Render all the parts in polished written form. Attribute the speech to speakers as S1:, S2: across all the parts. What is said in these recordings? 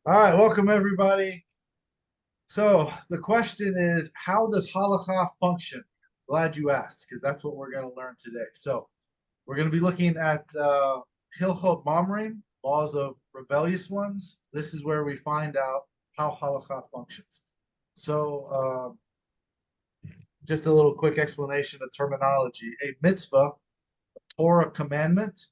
S1: All right, welcome everybody. So the question is, how does halacha function? Glad you asked, because that's what we're going to learn today. So we're going to be looking at Hilchot Mamrim, laws of rebellious ones. This is where we find out how halacha functions. So just a little quick explanation of terminology. A mitzvah, a Torah commandment,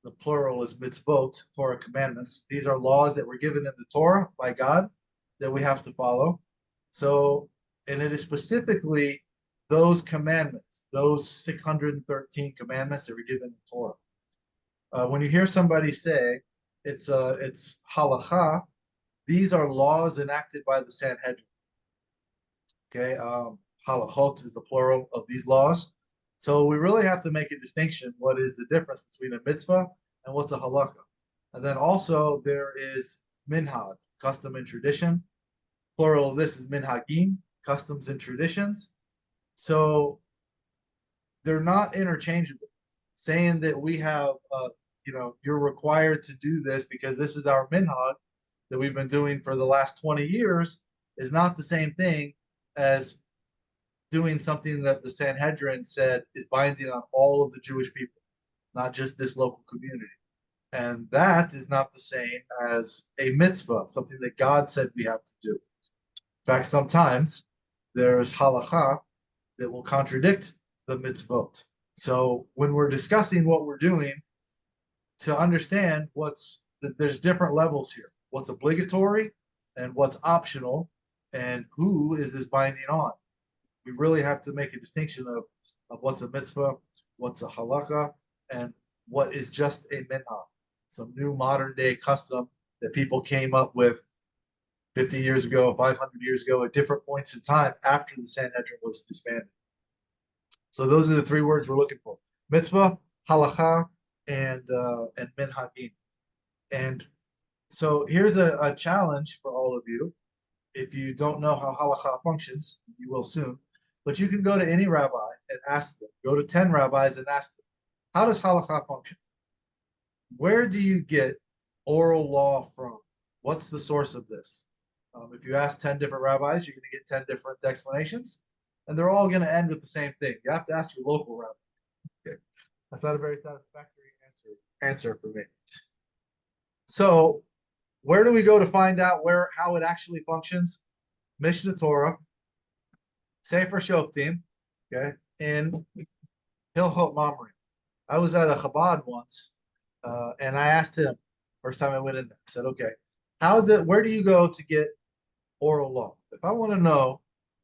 S1: the plural is mitzvot, Torah commandments. These are laws that were given in the Torah by God that we have to follow. So, and it is specifically those commandments, those 613 commandments that were given in Torah. When you hear somebody say it's halacha, these are laws enacted by the Sanhedrin. Okay, halachot is the plural of these laws. So we really have to make a distinction. What is the difference between a mitzvah and what's a halacha? And then also there is minhag, custom and tradition. Plural of this is minhagim, customs and traditions. So they're not interchangeable. Saying that we have, you're required to do this because this is our minhag that we've been doing for the last 20 years is not the same thing as doing something that the Sanhedrin said is binding on all of the Jewish people, not just this local community. And that is not the same as a mitzvah, something that God said we have to do. In fact, sometimes there's halacha that will contradict the mitzvot. So when we're discussing what we're doing, to understand what's that there's different levels here. What's obligatory and what's optional, and who is this binding on? We really have to make a distinction of what's a mitzvah, what's a halacha, and what is just a minhag, some new modern day custom that people came up with 50 years ago, 500 years ago, at different points in time after the Sanhedrin was disbanded. So those are the three words we're looking for: mitzvah, halacha, and minhagim. And so here's a challenge for all of you. If you don't know how halacha functions, you will soon. But you can go to any rabbi and ask them. Go to 10 rabbis and ask them, how does halacha function? Where do you get oral law from? What's the source of this? If you ask 10 different rabbis, you're going to get 10 different explanations, and they're all going to end with the same thing. You have to ask your local rabbi. Okay. That's not a very satisfactory answer for me. So, where do we go to find out how it actually functions? Mishnah Torah, Sefer Shoftim, okay, in Hilchot Mamrim. I was at a Chabad once, and I asked him first time I went in there. I said, "Okay, where do you go to get oral law? If I want to know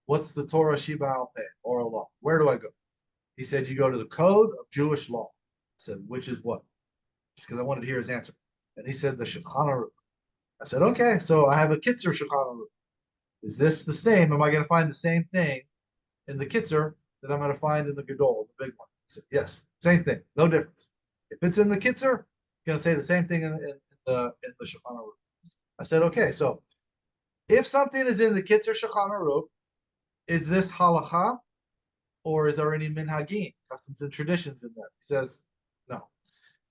S1: what's the Torah Sheba Al Peh, oral law, where do I go?" He said, "You go to the Code of Jewish Law." I said, "Which is what?" Just because I wanted to hear his answer. And he said, "The Shulchan Aruch." I said, "Okay, so I have a Kitzer Shulchan Aruch. Is this the same? Am I going to find the same thing in the Kitzer that I'm going to find in the Gadol, the big one?" He said, "Yes, same thing, no difference. If it's in the Kitzer, it's going to say the same thing in the Shulchan Aruch." I said, "Okay, so if something is in the Kitzer Shulchan Aruch, is this halacha or is there any minhagim, customs and traditions in there?" He says, "No.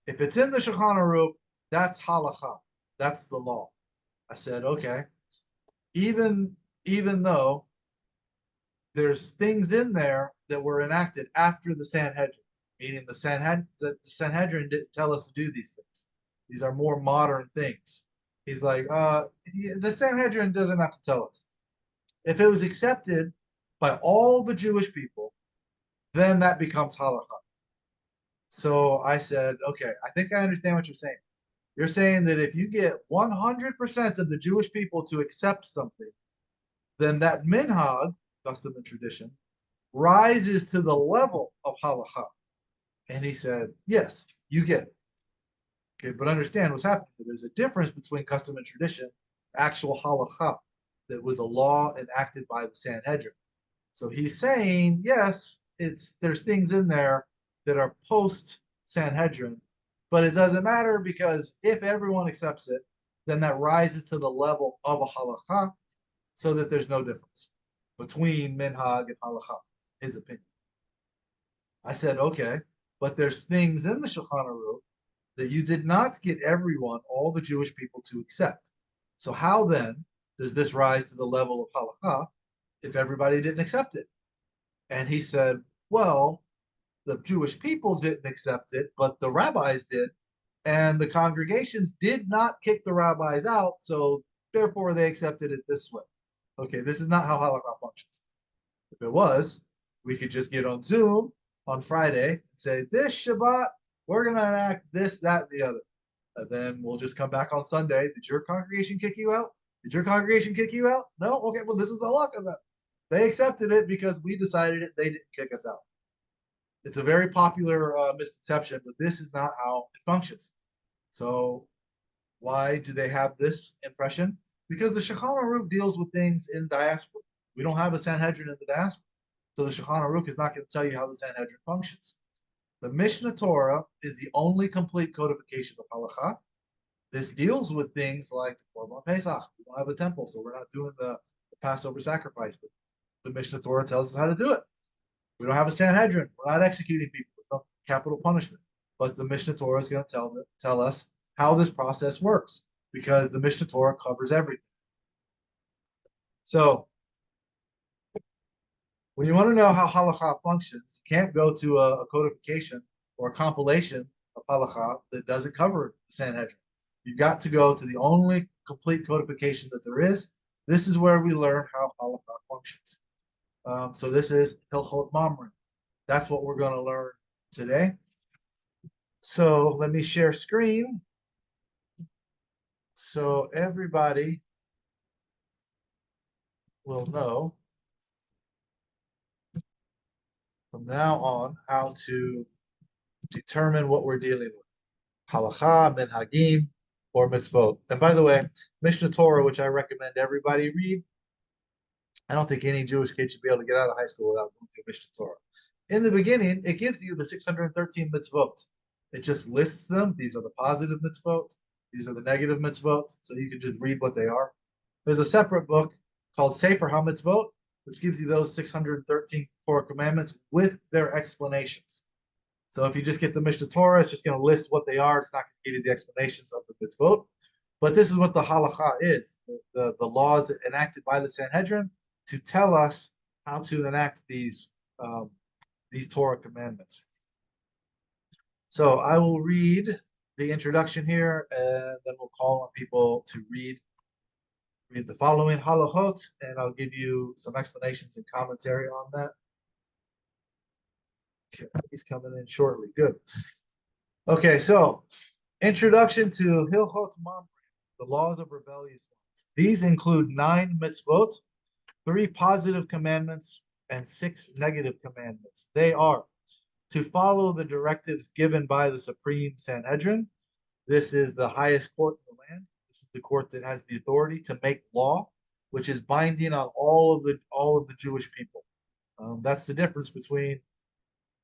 S1: If it's in the Shulchan Aruch, that's halacha. That's the law." I said, "Okay. Even though there's things in there that were enacted after the Sanhedrin, meaning the Sanhedrin didn't tell us to do these things. These are more modern things." He's like, the Sanhedrin doesn't have to tell us. If it was accepted by all the Jewish people, then that becomes halacha. So I said, "Okay, I think I understand what you're saying. You're saying that if you get 100% of the Jewish people to accept something, then that minhag, custom and tradition, rises to the level of halacha." And he said, "Yes, you get it." Okay, but understand what's happening. There's a difference between custom and tradition, actual halacha, that was a law enacted by the Sanhedrin. So he's saying, yes, there's things in there that are post Sanhedrin, but it doesn't matter because if everyone accepts it, then that rises to the level of a halacha, so that there's no difference between minhag and halacha, his opinion. I said, "Okay, but there's things in the Shulchan Aruch that you did not get everyone, all the Jewish people, to accept. So how then does this rise to the level of halakha if everybody didn't accept it? And he said, well, the Jewish people didn't accept it, but the rabbis did. And the congregations did not kick the rabbis out, so therefore they accepted it this way. Okay, this is not how halakha functions. If it was, we could just get on Zoom on Friday and say, this Shabbat, we're going to enact this, that, and the other. And then we'll just come back on Sunday. Did your congregation kick you out? Did your congregation kick you out? No? Okay, well, this is the luck of it. They accepted it because we decided it. They didn't kick us out. It's a very popular misconception, but this is not how it functions. So why do they have this impression? Because the Shulchan Aruch deals with things in diaspora. We don't have a Sanhedrin in the diaspora. So the Shulchan Aruch is not going to tell you how the Sanhedrin functions. The Mishnah Torah is the only complete codification of halakha. This deals with things like the Korban Pesach. We don't have a temple, so we're not doing the Passover sacrifice. But the Mishnah Torah tells us how to do it. We don't have a Sanhedrin. We're not executing people. It's not capital punishment. But the Mishnah Torah is going to tell us how this process works because the Mishnah Torah covers everything. So when you want to know how halakha functions, you can't go to a codification or a compilation of halakha that doesn't cover the Sanhedrin. You've got to go to the only complete codification that there is. This is where we learn how halakha functions. So this is Hilchot Mamrim. That's what we're going to learn today. So let me share screen so everybody will know from now on how to determine what we're dealing with. Halakha, minhagim, or mitzvot. And by the way, Mishnah Torah, which I recommend everybody read, I don't think any Jewish kid should be able to get out of high school without going through Mishnah Torah. In the beginning, it gives you the 613 mitzvot. It just lists them. These are the positive mitzvot. These are the negative mitzvot. So you can just read what they are. There's a separate book called Sefer HaMitzvot, which gives you those 613 Torah commandments with their explanations. So if you just get the Mishnah Torah, it's just going to list what they are. It's not going to give you the explanations of the mitzvot. But this is what the halakha is, the laws enacted by the Sanhedrin to tell us how to enact these Torah commandments. So I will read the introduction here, and then we'll call on people to read the following halachot, and I'll give you some explanations and commentary on that. Okay, he's coming in shortly. Good. Okay, so introduction to Hilchot Mamrim, the laws of rebellious ones. These include 9 mitzvot, 3 positive commandments, and 6 negative commandments. They are to follow the directives given by the Supreme Sanhedrin. This is the highest court in the land. This is the court that has the authority to make law, which is binding on all of the Jewish people. That's the difference between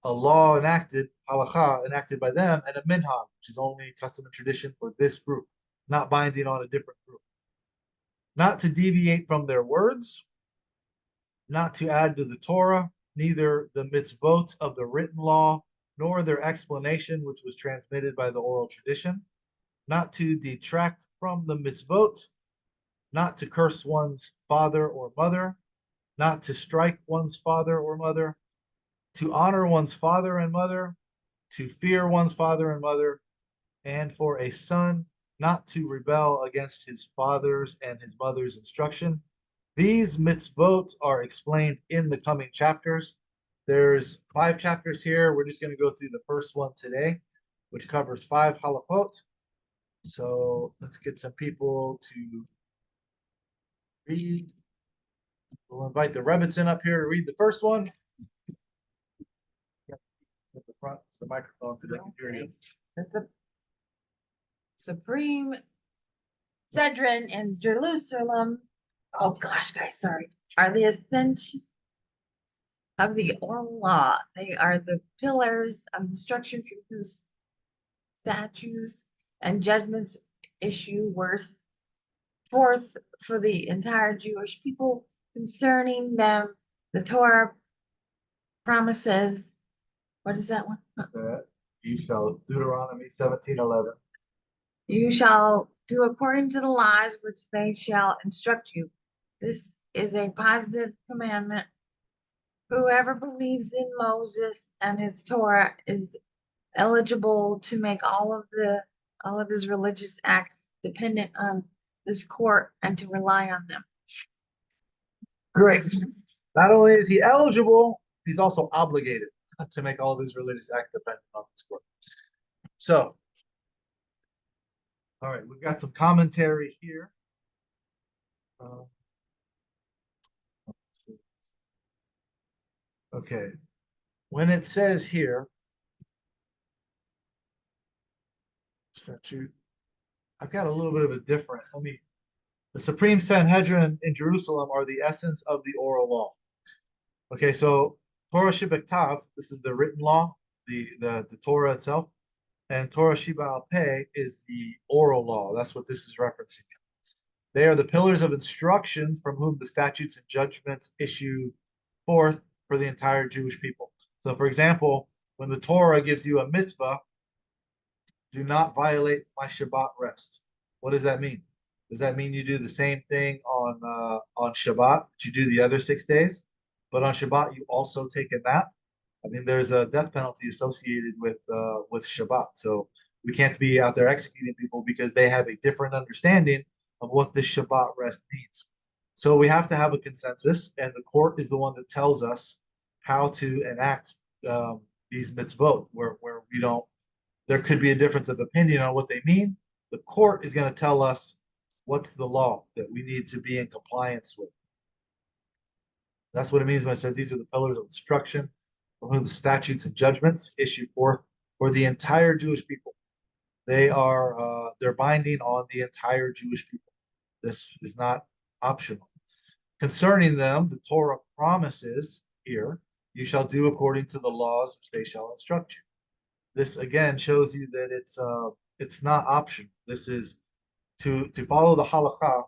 S1: a law enacted, halakha, enacted by them, and a minhag, which is only custom and tradition for this group, not binding on a different group. Not to deviate from their words, not to add to the Torah, neither the mitzvot of the written law, nor their explanation, which was transmitted by the oral tradition, not to detract from the mitzvot, not to curse one's father or mother, not to strike one's father or mother, to honor one's father and mother, to fear one's father and mother, and for a son not to rebel against his father's and his mother's instruction. These mitzvot are explained in the coming chapters. There's 5 chapters here. We're just going to go through the first one today, which covers 5 halachot. So let's get some people to read. We'll invite the Rebbitzin up here to read the first one. At the front, the microphone so they can hear you.
S2: The Supreme Sanhedrin in Jerusalem, oh gosh, guys, sorry, are the essentials of the oral law. They are the pillars of the structure for whose statutes and judgments issue forth for the entire Jewish people concerning them. The Torah promises, what is that one?
S1: You shall, Deuteronomy 17:11.
S2: You shall do according to the laws which they shall instruct you. This is a positive commandment. Whoever believes in Moses and his Torah is eligible to make all of his religious acts dependent on this court and to rely on them.
S1: Great. Not only is he eligible, he's also obligated to make all of his religious acts dependent on this court. So, all right, we've got some commentary here. Okay, when it says here, statute, I've got a little bit of a different. The Supreme Sanhedrin in Jerusalem are the essence of the oral law. Okay, so Torah Shebektav, this is the written law, the Torah itself, and Torah Sheba'al Peh is the oral law. That's what this is referencing. They are the pillars of instructions from whom the statutes and judgments issue forth for the entire Jewish people. So, for example, when the Torah gives you a mitzvah, do not violate my Shabbat rest. What does that mean? Does that mean you do the same thing on Shabbat that you do the other 6 days, but on Shabbat you also take a nap? I mean, there's a death penalty associated with Shabbat, so we can't be out there executing people because they have a different understanding of what this Shabbat rest means. So we have to have a consensus, and the court is the one that tells us how to enact these mitzvot, where we don't. There could be a difference of opinion on what they mean. The court is going to tell us what's the law that we need to be in compliance with. That's what it means when it says these are the pillars of instruction from whom the statutes and judgments issue forth for the entire Jewish people. They're binding on the entire Jewish people. This is not optional. Concerning them, the Torah promises here, you shall do according to the laws which they shall instruct you. This again shows you that it's not optional. This is to follow the halakha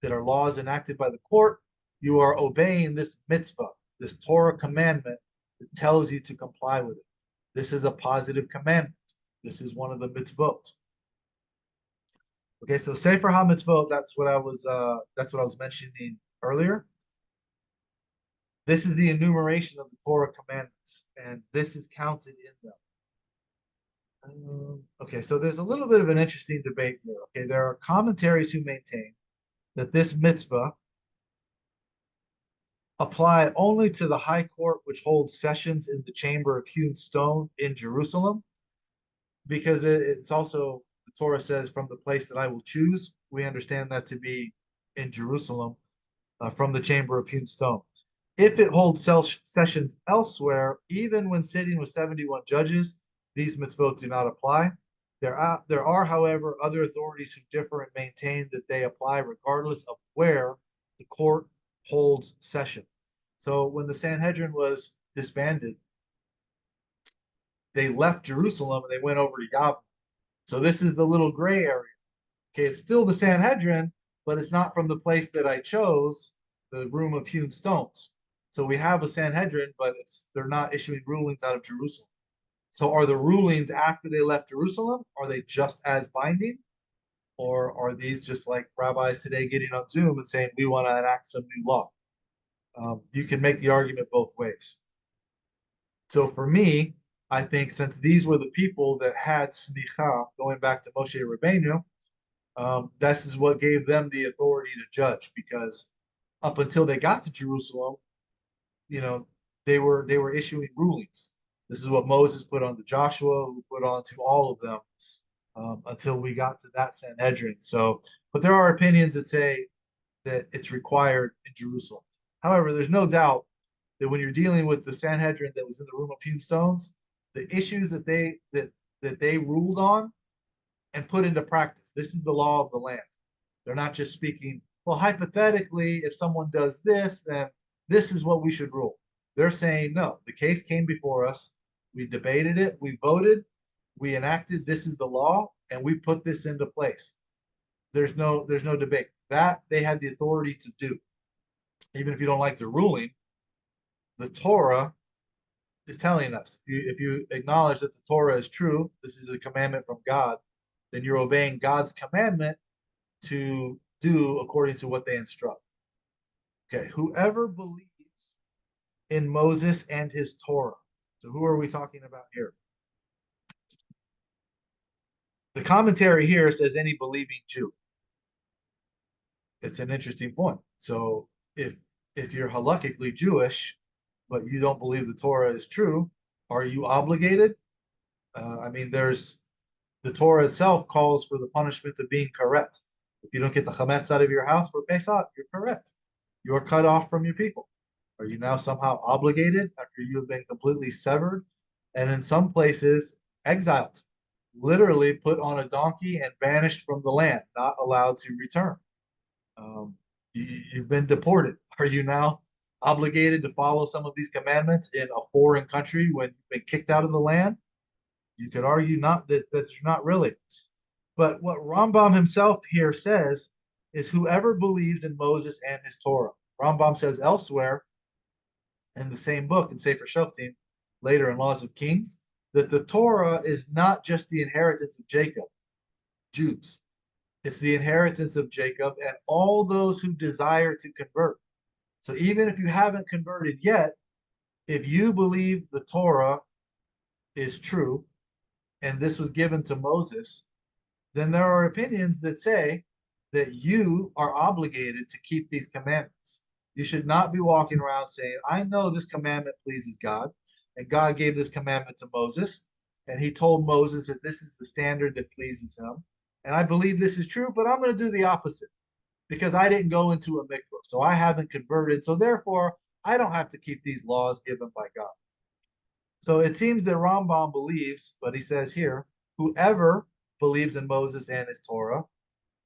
S1: that are laws enacted by the court. You are obeying this mitzvah, this Torah commandment that tells you to comply with it. This is a positive commandment. This is one of the mitzvot. Okay, so Sefer HaMitzvot, that's what I was mentioning earlier. This is the enumeration of the Torah commandments, and this is counted in them. Okay, so there's a little bit of an interesting debate here. Okay, there are commentaries who maintain that this mitzvah apply only to the high court which holds sessions in the chamber of hewn stone in Jerusalem, because it's also, the Torah says, from the place that I will choose. We understand that to be in Jerusalem, from the chamber of hewn stone. If it holds sessions elsewhere, even when sitting with 71 judges, these mitzvot do not apply. There are, however, other authorities who differ and maintain that they apply regardless of where the court holds session. So when the Sanhedrin was disbanded, they left Jerusalem and they went over to Yavne. So this is the little gray area. Okay, it's still the Sanhedrin, but it's not from the place that I chose, the room of hewn stones. So we have a Sanhedrin, but they're not issuing rulings out of Jerusalem. So are the rulings after they left Jerusalem, are they just as binding? Or are these just like rabbis today getting on Zoom and saying, we want to enact some new law? You can make the argument both ways. So for me, I think since these were the people that had smicha, going back to Moshe Rabbeinu, this is what gave them the authority to judge, because up until they got to Jerusalem, they were issuing rulings. This is what Moses put on to Joshua, who put on to all of them, until we got to that Sanhedrin. So, but there are opinions that say that it's required in Jerusalem. However, there's no doubt that when you're dealing with the Sanhedrin that was in the room of hewn stones, the issues that they ruled on and put into practice, this is the law of the land. They're not just speaking, well, hypothetically, if someone does this, then this is what we should rule. They're saying, no, the case came before us. We debated it. We voted. We enacted. This is the law, and we put this into place. There's no debate. That they had the authority to do. Even if you don't like the ruling, the Torah is telling us. If you acknowledge that the Torah is true, this is a commandment from God, then you're obeying God's commandment, to do according to what they instruct. Okay, whoever believes in Moses and his Torah. So who are we talking about here? The commentary here says any believing Jew. It's an interesting point. So if you're halakhically Jewish, but you don't believe the Torah is true, are you obligated? I mean, the Torah itself calls for the punishment of being karet. If you don't get the chametz out of your house for Pesach, you're karet. You are cut off from your people. Are you now somehow obligated after you have been completely severed and in some places exiled, literally put on a donkey and banished from the land, not allowed to return? You've been deported. Are you now obligated to follow some of these commandments in a foreign country when you've been kicked out of the land? You could argue not that's not really. But what Rambam himself here says is whoever believes in Moses and his Torah. Rambam says elsewhere in the same book, in Sefer Shoftim, later in Laws of Kings, that the Torah is not just the inheritance of Jacob, Jews. It's the inheritance of Jacob and all those who desire to convert. So even if you haven't converted yet, if you believe the Torah is true and this was given to Moses, then there are opinions that say that you are obligated to keep these commandments. You should not be walking around saying, I know this commandment pleases God, and God gave this commandment to Moses, and he told Moses that this is the standard that pleases him. And I believe this is true, but I'm going to do the opposite because I didn't go into a mikvah, so I haven't converted. So therefore, I don't have to keep these laws given by God. So it seems that Rambam believes, but he says here, whoever believes in Moses and his Torah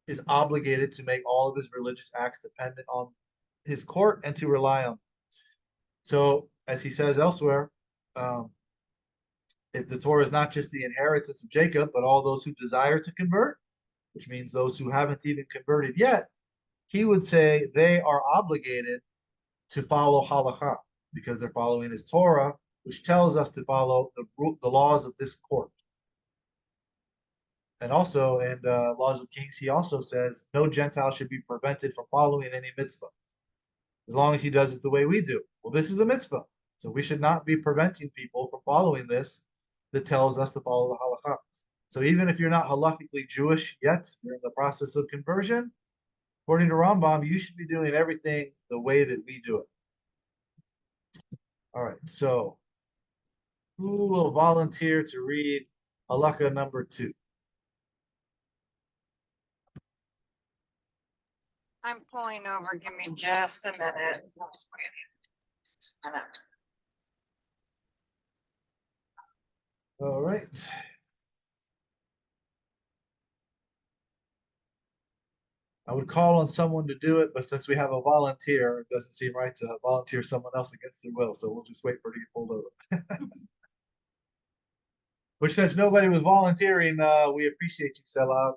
S1: is obligated to make all of his religious acts dependent on his court and to rely on. So, as he says elsewhere, if the Torah is not just the inheritance of Jacob, but all those who desire to convert, which means those who haven't even converted yet, he would say they are obligated to follow halacha because they're following his Torah, which tells us to follow the laws of this court. And also in Laws of Kings, he also says no Gentile should be prevented from following any mitzvah as long as he does it the way we do. Well, this is a mitzvah, so we should not be preventing people from following this that tells us to follow the halakha. So even if you're not halakhically Jewish yet, you're in the process of conversion, according to Rambam, you should be doing everything the way that we do it. All right, so who will volunteer to read halakha number 2?
S3: I'm pulling over. Give me just a minute.
S1: All right. I would call on someone to do it, but since we have a volunteer, it doesn't seem right to volunteer someone else against their will. So we'll just wait for it to get pulled over. Which, since nobody was volunteering, we appreciate you, Selah,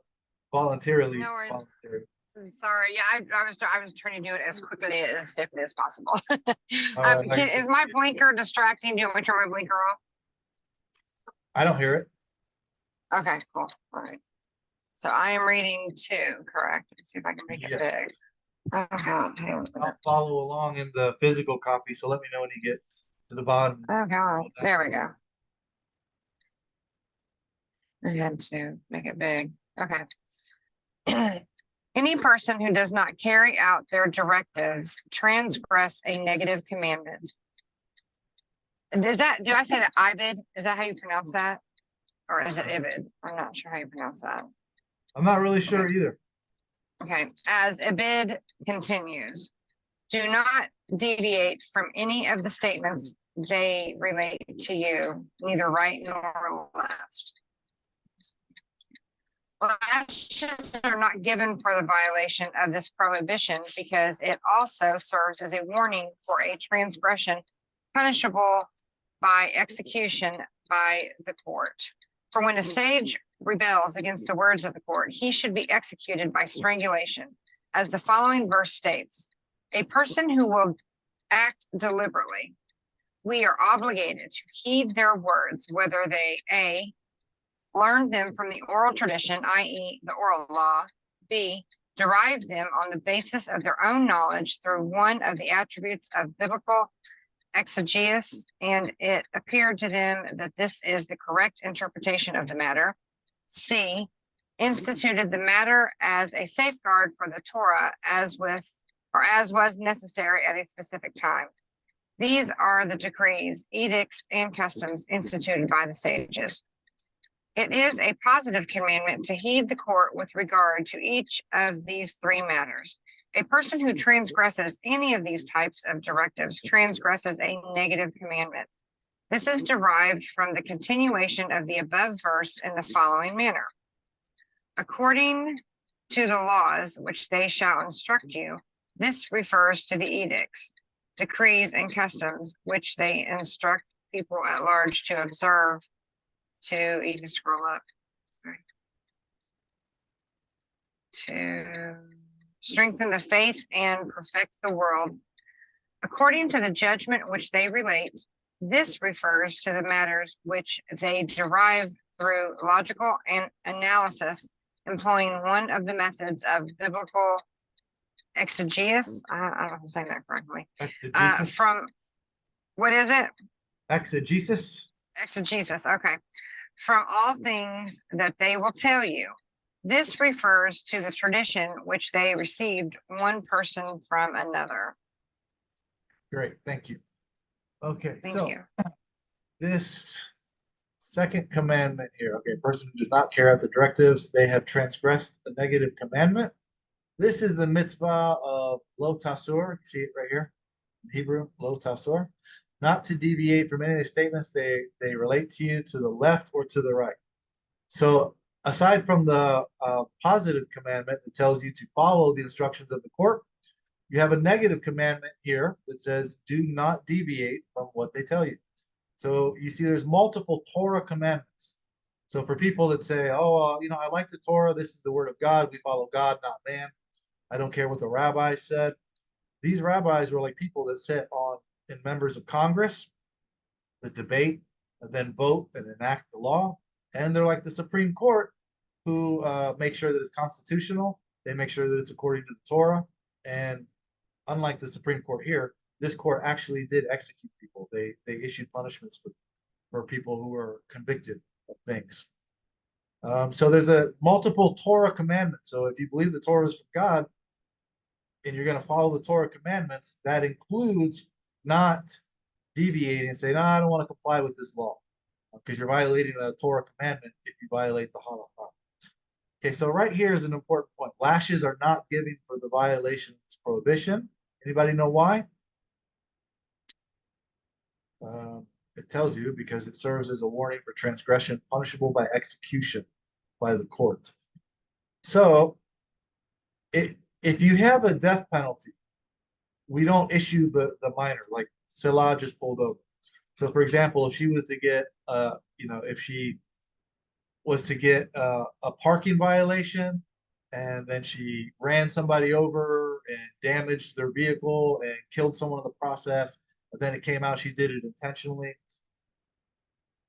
S1: voluntarily.
S3: No worries.
S1: Volunteering.
S3: Sorry. Yeah, I was trying to do it as quickly as safely as possible.
S1: All right,
S3: Is my blinker distracting? Do you want me to turn my blinker off?
S1: I don't hear it.
S3: Okay, cool. All right. So I am reading 2, correct? Let's see if I can make it
S1: Yes.
S3: big. Oh God, hang on a
S1: I'll
S3: minute.
S1: follow along in the physical copy, so let me know when you get to the bottom.
S3: Oh God, there we go. I had to make it big. Okay. Any person who does not carry out their directives transgress a negative commandment. Do I say that Ibid? Is that how you pronounce that? Or is it Ibid? I'm not sure how you pronounce that.
S1: I'm not really sure either.
S3: Okay, as Ibid continues, do not deviate from any of the statements they relate to you, neither right nor left. Lashes are not given for the violation of this prohibition because it also serves as a warning for a transgression punishable by execution by the court. For when a sage rebels against the words of the court, he should be executed by strangulation, as the following verse states. A person who will act deliberately, we are obligated to heed their words, whether they A, learn them from the oral tradition, i.e. the oral law, B, derived them on the basis of their own knowledge through one of the attributes of biblical exegesis, and it appeared to them that this is the correct interpretation of the matter. C, instituted the matter as a safeguard for the Torah as was necessary at a specific time. These are the decrees, edicts, and customs instituted by the sages. It is a positive commandment to heed the court with regard to each of these three matters. A person who transgresses any of these types of directives transgresses a negative commandment. This is derived from the continuation of the above verse in the following manner. According to the laws which they shall instruct you, this refers to the edicts, decrees, and customs which they instruct people at large to observe. You can scroll up, sorry. To strengthen the faith and perfect the world. According to the judgment which they relate, this refers to the matters which they derive through logical and analysis, employing one of the methods of biblical exegesis. I don't know if I'm saying that correctly.
S1: Exegesis.
S3: From, what is it?
S1: Exegesis.
S3: Exegesis, okay. From all things that they will tell you. This refers to the tradition which they received one person from another.
S1: Great, thank you. Okay,
S3: Thank
S1: so
S3: you.
S1: this second commandment here, okay, a person who does not carry out the directives, they have transgressed a negative commandment. This is the mitzvah of lo tasur. You see it right here in Hebrew, lo tasur. Not to deviate from any of the statements they relate to you to the left or to the right. So aside from the positive commandment that tells you to follow the instructions of the court, you have a negative commandment here that says do not deviate from what they tell you. So you see there's multiple Torah commandments. So for people that say, oh, I like the Torah, this is the word of God, we follow God, not man. I don't care what the rabbis said. These rabbis were like people that sit in members of Congress, that debate, and then vote and enact the law. And they're like the Supreme Court, who make sure that it's constitutional. They make sure that it's according to the Torah. And unlike the Supreme Court here, this court actually did execute people. They issued punishments for people who were convicted of things. So there's a multiple Torah commandments. So if you believe the Torah is from God, and you're going to follow the Torah commandments, that includes not deviating and saying, no, I don't want to comply with this law, because you're violating a Torah commandment if you violate the halakha. Okay, so right here is an important point. Lashes are not given for the violation of this prohibition. Anybody know why? It tells you because it serves as a warning for transgression punishable by execution by the court. So if you have a death penalty, we don't issue the minor, like Salah just pulled over. So for example, if she was to get, if she was to get a parking violation and then she ran somebody over and damaged their vehicle and killed someone in the process, and then it came out she did it intentionally.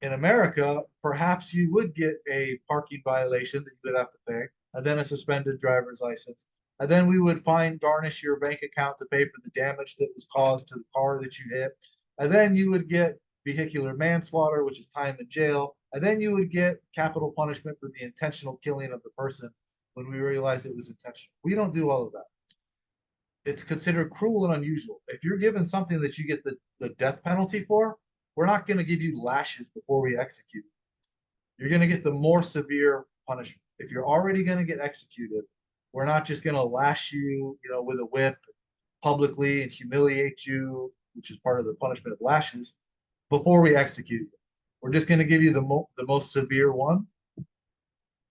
S1: In America, perhaps you would get a parking violation that you would have to pay, and then a suspended driver's license. And then we would garnish your bank account to pay for the damage that was caused to the car that you hit. And then you would get vehicular manslaughter, which is time in jail. And then you would get capital punishment for the intentional killing of the person when we realized it was intentional. We don't do all of that. It's considered cruel and unusual. If you're given something that you get the death penalty for, we're not going to give you lashes before we execute. You're going to get the more severe punishment. If you're already going to get executed, we're not just going to lash you, with a whip publicly and humiliate you, which is part of the punishment of lashes, before we execute you. We're just going to give you the most severe one,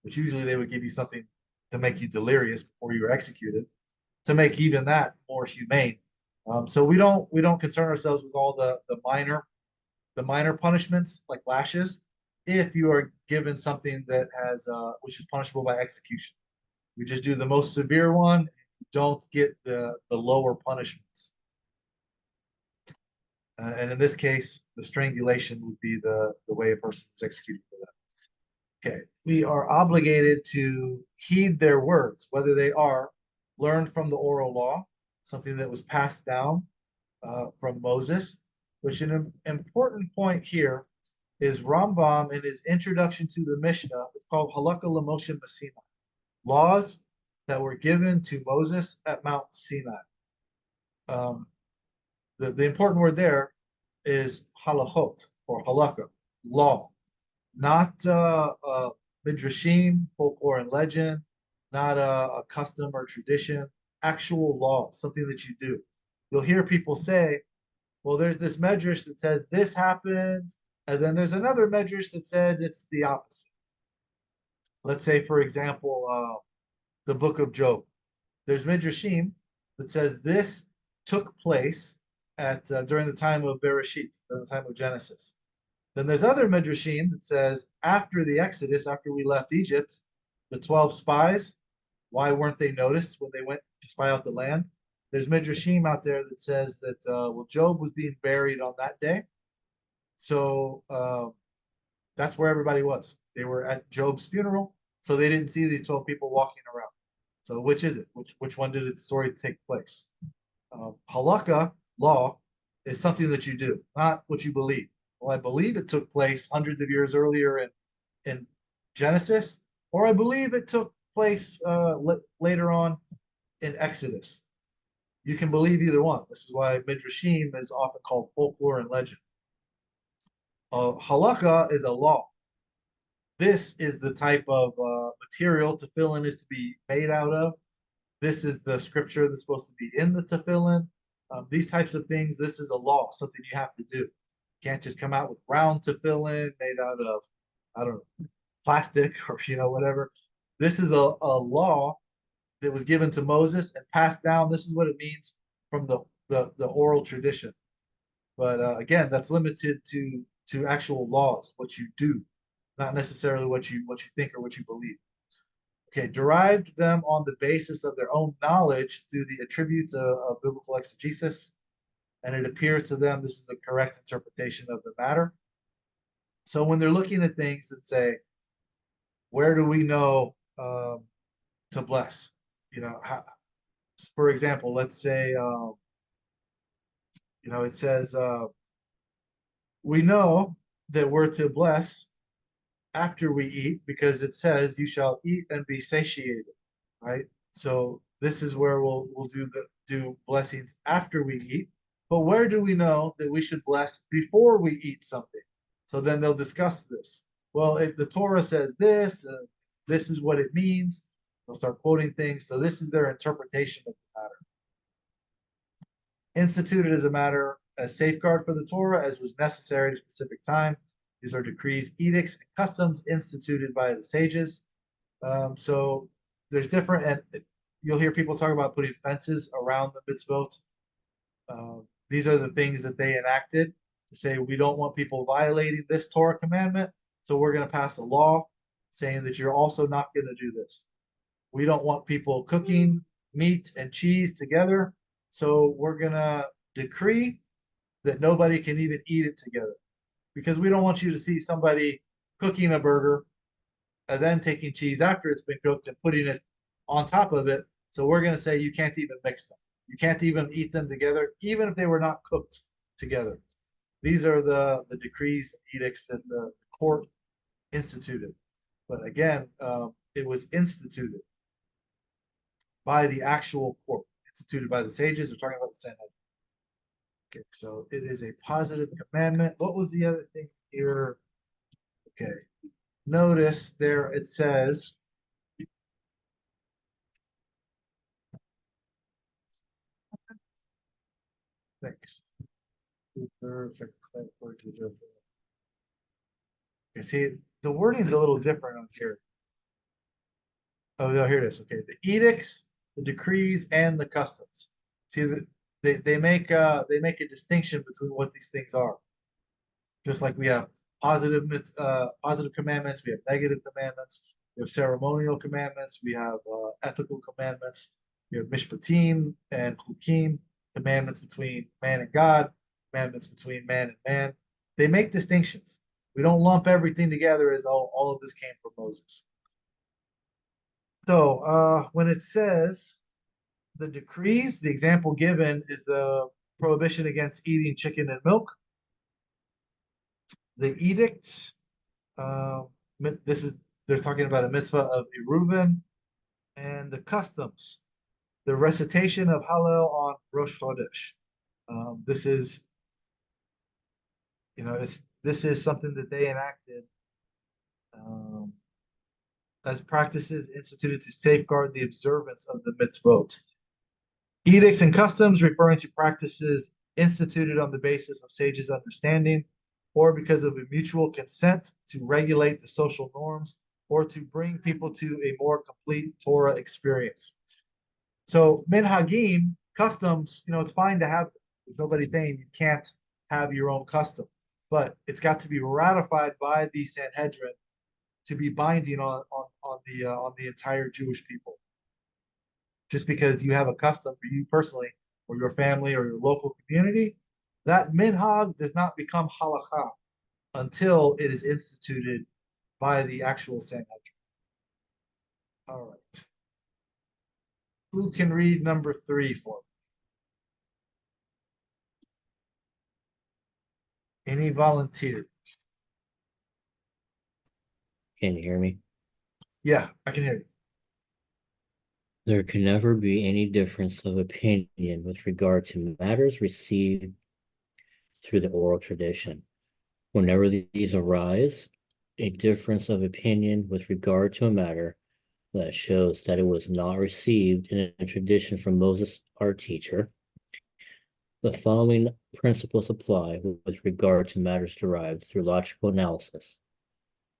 S1: which usually they would give you something to make you delirious before you were executed, to make even that more humane. So we don't concern ourselves with all the minor punishments like lashes if you are given something that has which is punishable by execution. We just do the most severe one. Don't get the lower punishments. And in this case, the strangulation would be the way a person is executed for that. Okay, we are obligated to heed their words, whether they are learned from the oral law, something that was passed down from Moses, which an important point here is Rambam in his introduction to the Mishnah. It's called Halakha L'Moshe Sinai, laws that were given to Moses at Mount Sinai. The important word there is halachot or halakha, law, not midrashim, folklore and legend, not a custom or tradition, actual law, something that you do. You'll hear people say, well, there's this medrash that says this happened, and then there's another medrash that said it's the opposite. Let's say, for example, the book of Job. There's midrashim that says this took place at during the time of Bereshit, during the time of Genesis. Then there's other midrashim that says after the Exodus, after we left Egypt, the 12 spies, why weren't they noticed when they went to spy out the land? There's midrashim out there that says that well, Job was being buried on that day, so that's where everybody was. They were at Job's funeral, so they didn't see these 12 people walking around. So which is it? Which one did the story take place? Halakha, law, is something that you do, not what you believe. Well, I believe it took place hundreds of years earlier in Genesis, or I believe it took place later on in Exodus. You can believe either one. This is why midrashim is often called folklore and legend. Halakha is a law. This is the type of material tefillin is to be made out of. This is the scripture that's supposed to be in the tefillin. These types of things, this is a law, something you have to do. You can't just come out with round tefillin made out of, I don't know, plastic or whatever. This is a law that was given to Moses and passed down. This is what it means from the oral tradition. But again, that's limited to actual laws, what you do, not necessarily what you think or what you believe. Okay, derived them on the basis of their own knowledge through the attributes of biblical exegesis, and it appears to them this is the correct interpretation of the matter. So when they're looking at things and say, where do we know to bless? For example, let's say, it says, we know that we're to bless after we eat because it says you shall eat and be satiated, right? So this is where we'll do blessings after we eat. But where do we know that we should bless before we eat something? So then they'll discuss this. Well, if the Torah says this, this is what it means. They'll start quoting things. So this is their interpretation of the matter. Instituted as a matter, a safeguard for the Torah as was necessary at a specific time. These are decrees, edicts, and customs instituted by the sages. So there's different, and you'll hear people talk about putting fences around the mitzvot. These are the things that they enacted to say we don't want people violating this Torah commandment, so we're going to pass a law saying that you're also not going to do this. We don't want people cooking meat and cheese together, so we're going to decree that nobody can even eat it together. Because we don't want you to see somebody cooking a burger and then taking cheese after it's been cooked and putting it on top of it. So we're going to say you can't even mix them. You can't even eat them together, even if they were not cooked together. These are the decrees, edicts that the court instituted. But again, it was instituted by the actual court, instituted by the sages. We're talking about the Sanhedrin. Okay, so it is a positive commandment. What was the other thing here? Okay, notice there it says, thanks. Okay, see, the wording is a little different on here. Oh, no, here it is. Okay, the edicts, the decrees, and the customs. See, they make a distinction between what these things are. Just like we have positive commandments, we have negative commandments, we have ceremonial commandments, we have ethical commandments, we have mishpatim and chukim, commandments between man and God, commandments between man and man. They make distinctions. We don't lump everything together as all of this came from Moses. So when it says the decrees, the example given is the prohibition against eating chicken and milk. The edicts, this is, they're talking about a mitzvah of Eruvin, and the customs, the recitation of Hallel on Rosh Chodesh. This is, this is something that they enacted as practices instituted to safeguard the observance of the mitzvot. Edicts and customs referring to practices instituted on the basis of sages' understanding or because of a mutual consent to regulate the social norms or to bring people to a more complete Torah experience. So minhagim, customs, it's fine to have, there's nobody saying you can't have your own custom, but it's got to be ratified by the Sanhedrin to be binding on the entire Jewish people. Just because you have a custom for you personally, or your family, or your local community, that minhag does not become halacha until it is instituted by the actual Sanhedrin. All right. Who can read number 3 for me? Any volunteer?
S4: Can you hear me?
S1: Yeah, I can hear you.
S4: There can never be any difference of opinion with regard to matters received through the oral tradition. Whenever these arise, a difference of opinion with regard to a matter that shows that it was not received in a tradition from Moses, our teacher, the following principles apply with regard to matters derived through logical analysis.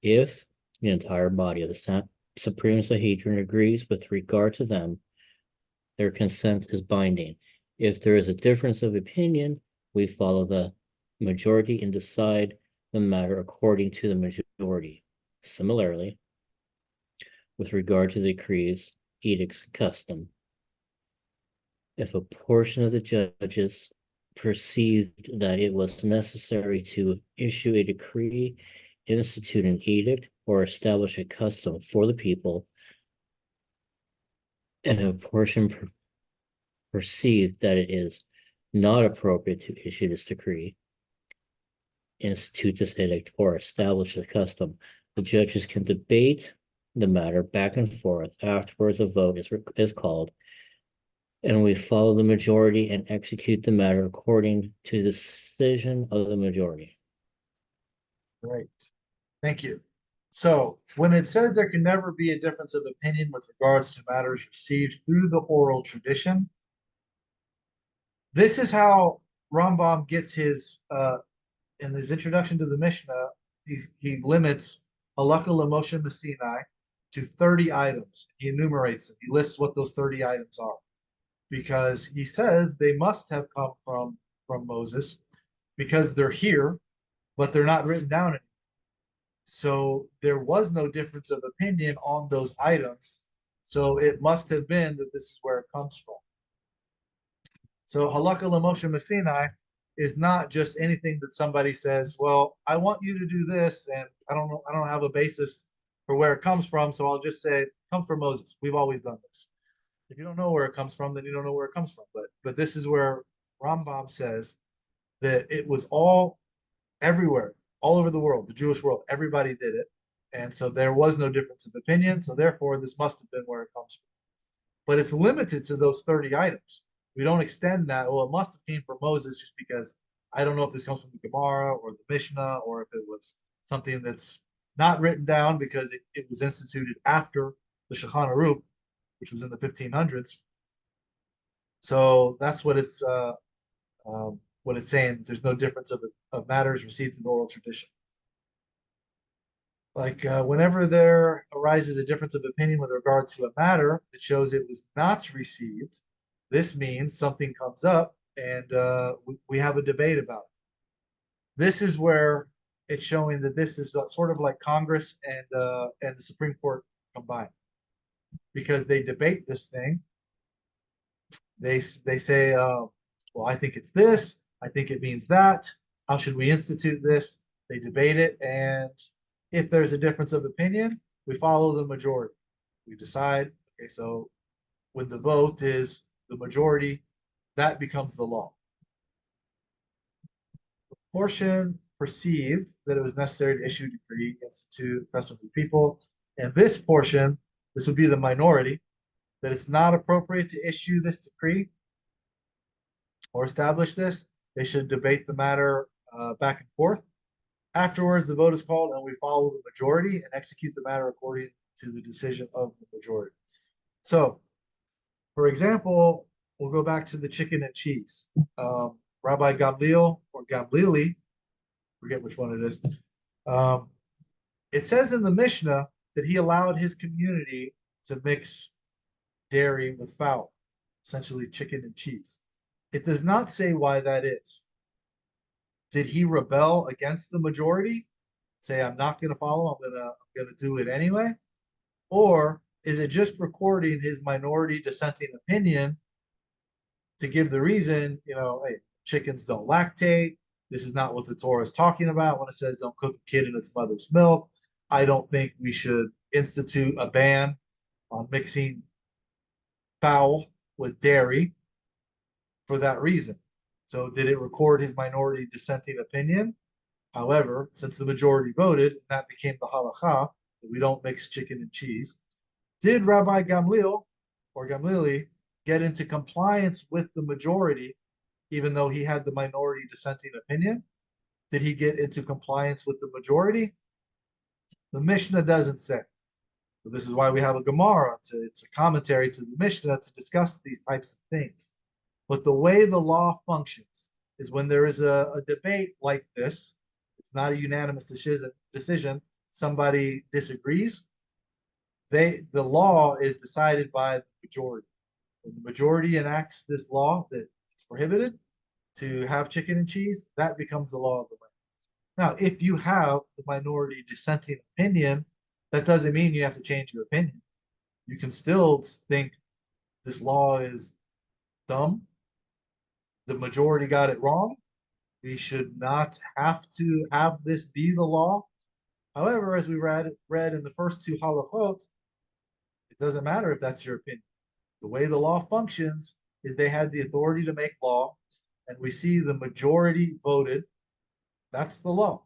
S4: If the entire body of the Supreme Sanhedrin agrees with regard to them, their consent is binding. If there is a difference of opinion, we follow the majority and decide the matter according to the majority. Similarly, with regard to the decrees, edicts, and custom, if a portion of the judges perceived that it was necessary to issue a decree, institute an edict, or establish a custom for the people, and a portion perceived that it is not appropriate to issue this decree, institute this edict, or establish the custom, the judges can debate the matter back and forth. Afterwards, a vote is called, and we follow the majority and execute the matter according to the decision of the majority.
S1: Great. Thank you. So when it says there can never be a difference of opinion with regards to matters received through the oral tradition, this is how Rambam gets his, in his introduction to the Mishnah, he limits Halacha L'Moshe Sinai to 30 items. He enumerates them. He lists what those 30 items are, because he says they must have come from Moses, because they're here, but they're not written down anymore. So there was no difference of opinion on those items. So it must have been that this is where it comes from. So Halakha L'Moshe Sinai is not just anything that somebody says, well, I want you to do this, and I don't have a basis for where it comes from, so I'll just say, come from Moses. We've always done this. If you don't know where it comes from, then you don't know where it comes from. But this is where Rambam says that it was all everywhere, all over the world, the Jewish world. Everybody did it. And so there was no difference of opinion. So therefore, this must have been where it comes from. But it's limited to those 30 items. We don't extend that. Well, it must have came from Moses, just because I don't know if this comes from the Gemara or the Mishnah, or if it was something that's not written down because it was instituted after the Shulchan Aruch, which was in the 1500s. So that's what it's saying. There's no difference of matters received in oral tradition. Like whenever there arises a difference of opinion with regard to a matter that shows it was not received, this means something comes up and we have a debate about it. This is where it's showing that this is sort of like Congress and the Supreme Court combined, because they debate this thing. They say, well, I think it's this. I think it means that. How should we institute this? They debate it, and if there's a difference of opinion, we follow the majority. We decide, okay, so when the vote is the majority, that becomes the law. The portion perceived that it was necessary to issue a decree, institute custom for the people, and this portion, this would be the minority, that it's not appropriate to issue this decree or establish this. They should debate the matter back and forth. Afterwards, the vote is called and we follow the majority and execute the matter according to the decision of the majority. So, for example, we'll go back to the chicken and cheese. Rabbi Gamliel or Gamlieli, forget which one it is. It says in the Mishnah that he allowed his community to mix dairy with fowl, essentially chicken and cheese. It does not say why that is. Did he rebel against the majority? Say, I'm not going to follow, I'm gonna do it anyway? Or is it just recording his minority dissenting opinion to give the reason, hey, chickens don't lactate. This is not what the Torah is talking about when it says don't cook a kid in its mother's milk. I don't think we should institute a ban on mixing fowl with dairy for that reason. So did it record his minority dissenting opinion? However, since the majority voted, that became the halacha, that we don't mix chicken and cheese. Did Rabbi Gamliel or Gamlieli get into compliance with the majority, even though he had the minority dissenting opinion? Did he get into compliance with the majority? The Mishnah doesn't say. So this is why we have a Gemara. It's a commentary to the Mishnah to discuss these types of things. But the way the law functions is when there is a debate like this, it's not a unanimous decision, somebody disagrees, the law is decided by the majority. When the majority enacts this law that it's prohibited to have chicken and cheese, that becomes the law of the land. Now, if you have the minority dissenting opinion, that doesn't mean you have to change your opinion. You can still think this law is dumb. The majority got it wrong. We should not have to have this be the law. However, as we read in the first two halachot, it doesn't matter if that's your opinion. The way the law functions is they had the authority to make law, and we see the majority voted. That's the law.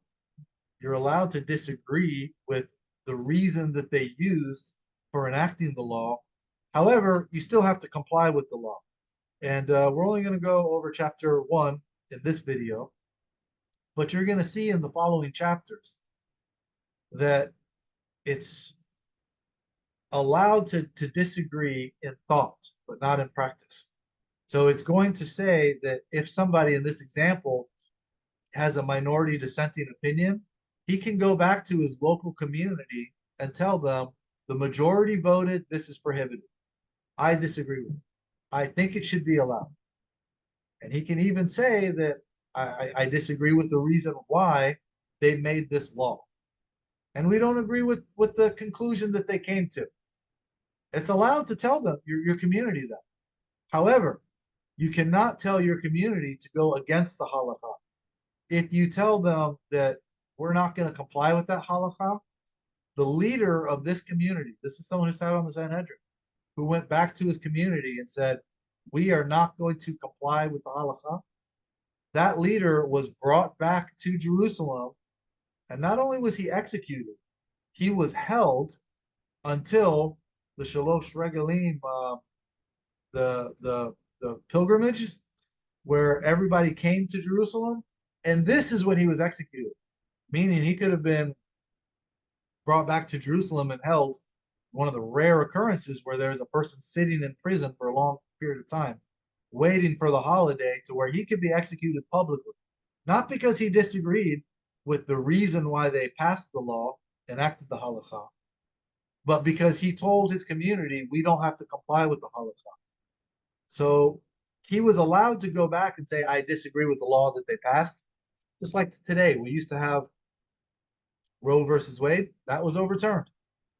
S1: You're allowed to disagree with the reason that they used for enacting the law. However, you still have to comply with the law. And we're only going to go over chapter 1 in this video, but you're going to see in the following chapters that it's allowed to disagree in thought, but not in practice. So it's going to say that if somebody in this example has a minority dissenting opinion, he can go back to his local community and tell them the majority voted this is prohibited. I disagree with it. I think it should be allowed. And he can even say that I disagree with the reason why they made this law. And we don't agree with the conclusion that they came to. It's allowed to tell them, your community, that. However, you cannot tell your community to go against the halakha. If you tell them that we're not going to comply with that halakha, the leader of this community, this is someone who sat on the Sanhedrin, who went back to his community and said, we are not going to comply with the halakha. That leader was brought back to Jerusalem, and not only was he executed, he was held until the Shalosh Regalim, the pilgrimages, where everybody came to Jerusalem, and this is when he was executed, meaning he could have been brought back to Jerusalem and held, one of the rare occurrences where there's a person sitting in prison for a long period of time, waiting for the holiday to where he could be executed publicly, not because he disagreed with the reason why they passed the law, enacted the halakha, but because he told his community, we don't have to comply with the halakha. So he was allowed to go back and say, I disagree with the law that they passed. Just like today, we used to have Roe versus Wade, that was overturned.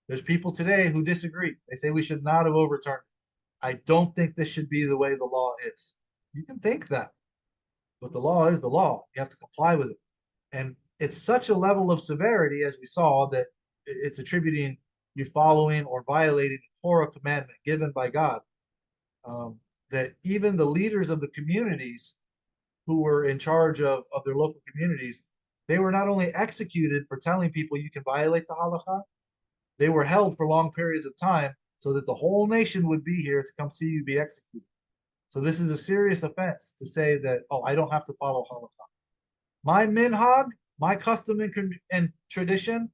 S1: There's people today who disagree. They say we should not have overturned it. I don't think this should be the way the law is. You can think that, but the law is the law. You have to comply with it. And it's such a level of severity, as we saw, that it's attributing you following or violating a Torah commandment given by God. that even the leaders of the communities who were in charge of their local communities, they were not only executed for telling people you can violate the halacha, they were held for long periods of time so that the whole nation would be here to come see you be executed. So this is a serious offense to say that, oh, I don't have to follow halacha. My minhag, my custom and tradition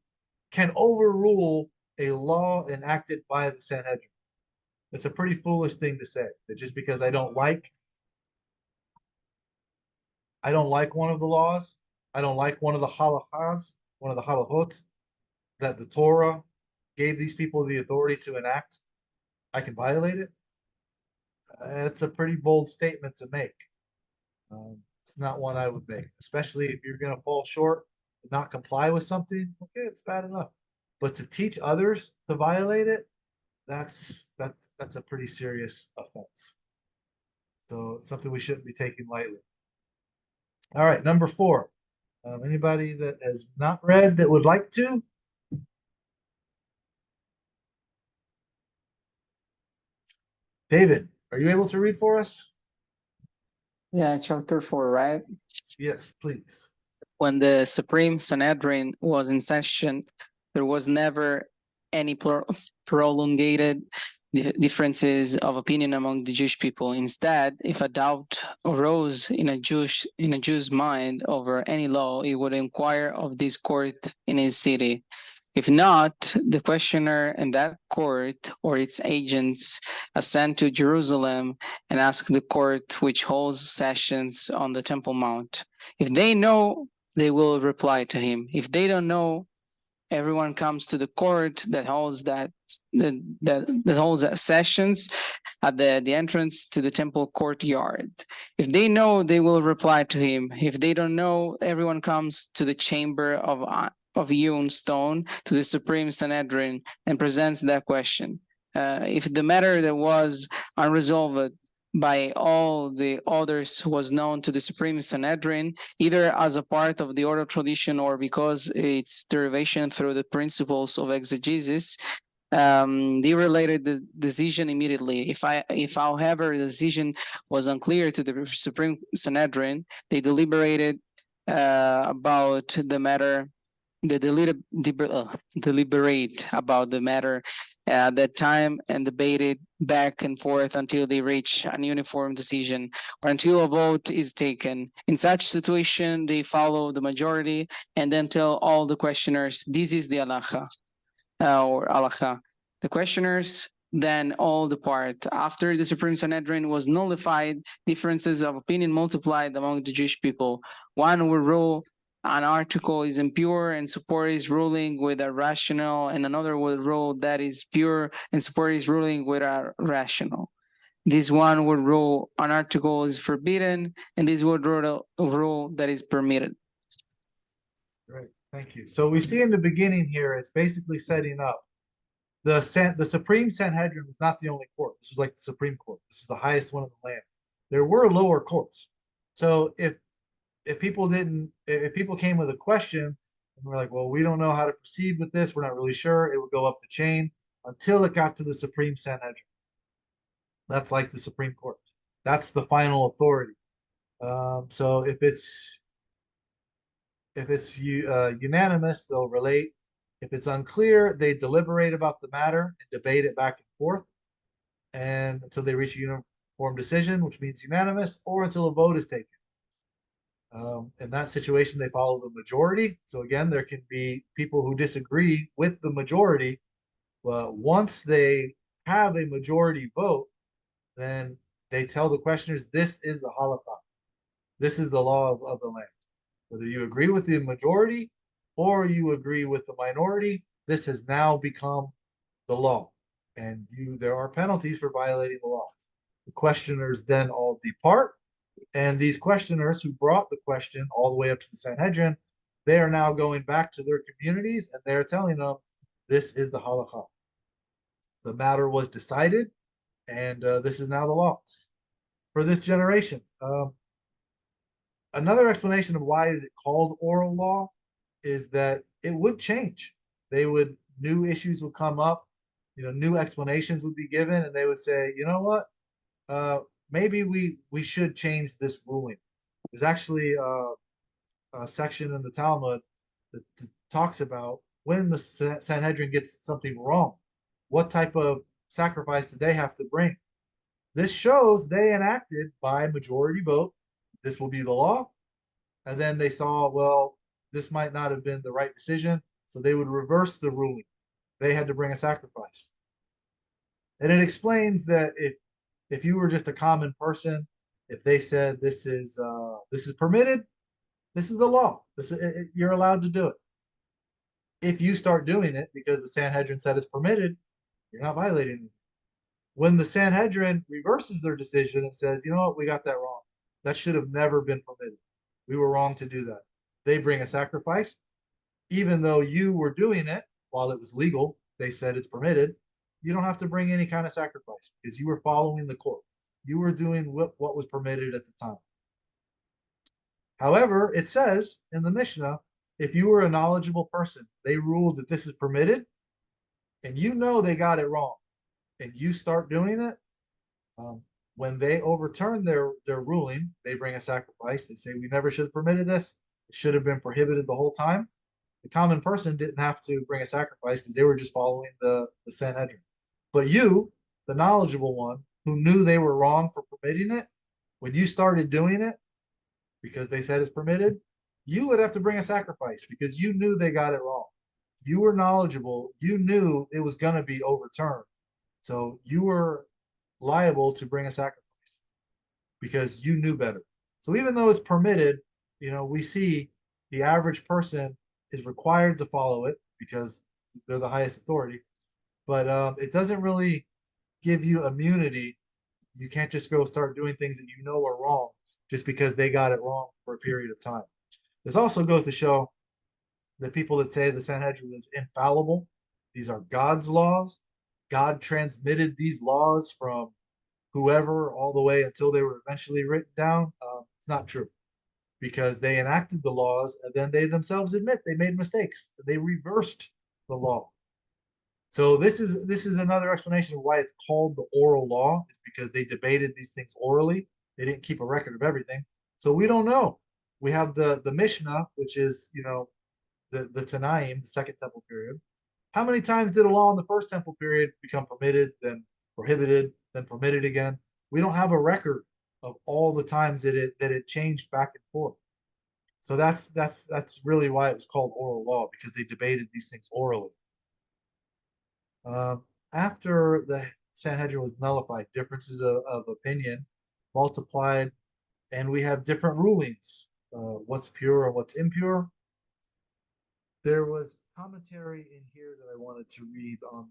S1: can overrule a law enacted by the Sanhedrin. It's a pretty foolish thing to say, that just because I don't like one of the laws, I don't like one of the halachas, one of the halachot that the Torah gave these people the authority to enact, I can violate it. It's a pretty bold statement to make. It's not one I would make, especially if you're going to fall short and not comply with something. Okay, it's bad enough, but to teach others to violate it, that's a pretty serious offense. So it's something we shouldn't be taking lightly. All right, number 4. Anybody that has not read that would like to? David, are you able to read for us?
S5: Yeah, chapter 4, right?
S1: Yes, please.
S5: When the Supreme Sanhedrin was in session, there was never any prolongated differences of opinion among the Jewish people. Instead, if a doubt arose in a Jew's mind over any law, he would inquire of this court in his city. If not, the questioner in that court or its agents ascend to Jerusalem and ask the court which holds sessions on the Temple Mount. If they know, they will reply to him. If they don't know, everyone comes to the court that holds that holds sessions at the entrance to the temple courtyard. If they know, they will reply to him. If they don't know, everyone comes to the chamber of hewn stone to the Supreme Sanhedrin and presents that question. If the matter that was unresolved by all the others was known to the Supreme Sanhedrin, either as a part of the oral tradition or because its derivation through the principles of exegesis, they related the decision immediately. If however the decision was unclear to the Supreme Sanhedrin, they deliberated about the matter. They deliberate about the matter at that time and debated back and forth until they reach an uniform decision or until a vote is taken. In such situation, they follow the majority and then tell all the questioners, this is the halacha or halacha. The questioners then all depart. After the Supreme Sanhedrin was nullified, differences of opinion multiplied among the Jewish people. One will rule an article is impure and support his ruling with a rational, and another will rule that is pure and support his ruling with a rational. This one would rule an article is forbidden, and this would rule that is permitted.
S1: Great, thank you. So we see in the beginning here, it's basically setting up the Supreme Sanhedrin was not the only court. This was like the Supreme Court. This is the highest one in the land. There were lower courts. So if people came with a question and we're like, well, we don't know how to proceed with this, we're not really sure, it would go up the chain until it got to the Supreme Sanhedrin. That's like the Supreme Court. That's the final authority. So if it's unanimous, they'll relate. If it's unclear, they deliberate about the matter and debate it back and forth, and until they reach a uniform decision, which means unanimous, or until a vote is taken. In that situation, they follow the majority. So again, there can be people who disagree with the majority, but once they have a majority vote, then they tell the questioners, this is the halakha. This is the law of the land. Whether you agree with the majority or you agree with the minority, this has now become the law. And there are penalties for violating the law. The questioners then all depart. And these questioners who brought the question all the way up to the Sanhedrin, they are now going back to their communities and they're telling them, this is the halakha. The matter was decided, and this is now the law for this generation. Another explanation of why is it called oral law is that it would change. New issues would come up, new explanations would be given, and they would say, you know what? maybe we should change this ruling. There's actually a section in the Talmud that talks about when the Sanhedrin gets something wrong, what type of sacrifice do they have to bring? This shows they enacted by majority vote, this will be the law. And then they saw, well, this might not have been the right decision. So they would reverse the ruling. They had to bring a sacrifice. And it explains that if you were just a common person, if they said this is permitted, this is the law. You're allowed to do it. If you start doing it because the Sanhedrin said it's permitted, you're not violating it. When the Sanhedrin reverses their decision and says, you know what, we got that wrong. That should have never been permitted. We were wrong to do that. They bring a sacrifice, even though you were doing it while it was legal. They said it's permitted. You don't have to bring any kind of sacrifice because you were following the court. You were doing what was permitted at the time. However, it says in the Mishnah, if you were a knowledgeable person, they ruled that this is permitted, and you know they got it wrong, and you start doing it, when they overturn their ruling, they bring a sacrifice. They say, we never should have permitted this. It should have been prohibited the whole time. The common person didn't have to bring a sacrifice because they were just following the Sanhedrin. But you, the knowledgeable one, who knew they were wrong for permitting it, when you started doing it, because they said it's permitted, you would have to bring a sacrifice because you knew they got it wrong. You were knowledgeable. You knew it was going to be overturned. So you were liable to bring a sacrifice because you knew better. So even though it's permitted, we see the average person is required to follow it because they're the highest authority, but it doesn't really give you immunity. You can't just go start doing things that you know are wrong just because they got it wrong for a period of time. This also goes to show the people that say the Sanhedrin is infallible. These are God's laws. God transmitted these laws from whoever all the way until they were eventually written down. It's not true because they enacted the laws and then they themselves admit they made mistakes. They reversed the law. So this is another explanation of why it's called the oral law, is because they debated these things orally. They didn't keep a record of everything. So we don't know. We have the Mishnah, which is, the Tanaim, the Second Temple period. How many times did a law in the First Temple period become permitted, then prohibited, then permitted again? We don't have a record of all the times that it changed back and forth. So that's really why it was called oral law, because they debated these things orally. After the Sanhedrin was nullified, differences of opinion multiplied, and we have different rulings. What's pure and what's impure. There was commentary in here that I wanted to read on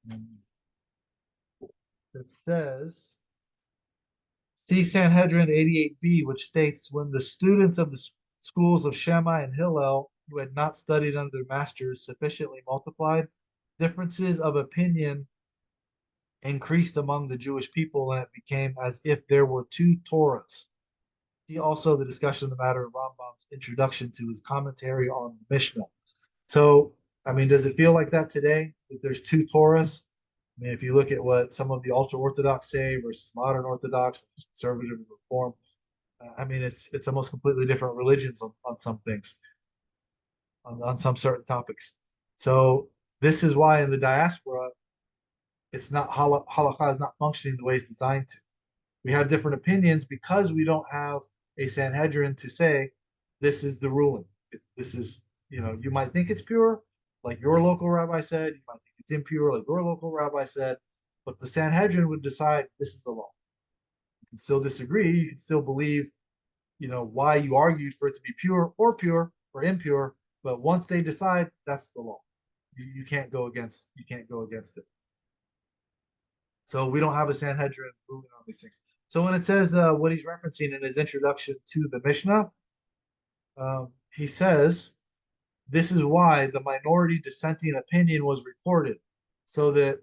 S1: that. It says, see Sanhedrin 88b, which states, when the students of the schools of Shammai and Hillel, who had not studied under their masters, sufficiently multiplied, differences of opinion increased among the Jewish people, and it became as if there were two Torahs. See also the discussion of the matter of Rambam's introduction to his commentary on the Mishnah. So, does it feel like that today, that there's two Torahs? If you look at what some of the ultra-Orthodox say versus modern Orthodox, conservative and reform, it's almost completely different religions on some things, on some certain topics. So this is why in the diaspora, it's not halakha is not functioning the way it's designed to. We have different opinions because we don't have a Sanhedrin to say this is the ruling. This is, you might think it's pure, like your local rabbi said. You might think it's impure, like your local rabbi said. But the Sanhedrin would decide this is the law. You can still disagree. You can still believe, why you argued for it to be pure or impure. But once they decide, that's the law. You can't go against. You can't go against it. So we don't have a Sanhedrin ruling on these things. So when it says what he's referencing in his introduction to the Mishnah, he says, this is why the minority dissenting opinion was recorded, so that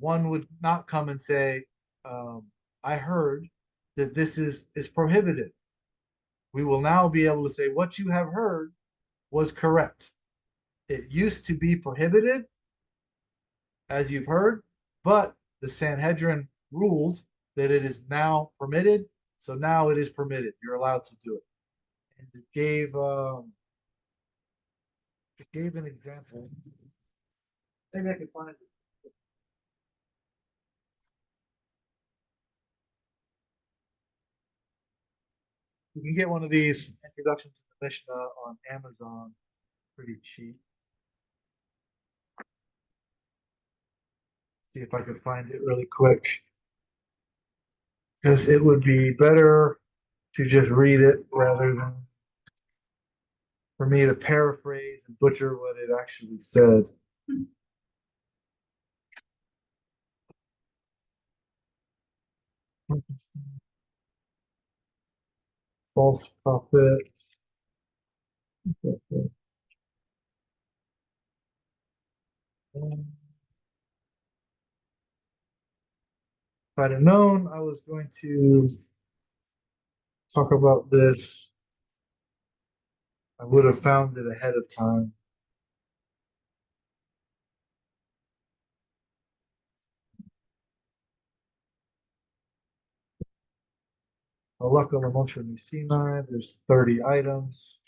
S1: one would not come and say, I heard that this is prohibited. We will now be able to say what you have heard was correct. It used to be prohibited, as you've heard, but the Sanhedrin ruled that it is now permitted. So now it is permitted. You're allowed to do it. And it gave an example. Maybe I can find it. You can get one of these introductions to the Mishnah on Amazon pretty cheap. See if I can find it really quick. Because it would be better to just read it rather than for me to paraphrase and butcher what it actually said. False prophets. If I'd have known I was going to talk about this, I would have found it ahead of time. Halacha Lamoshe Sinai, there's 30 items.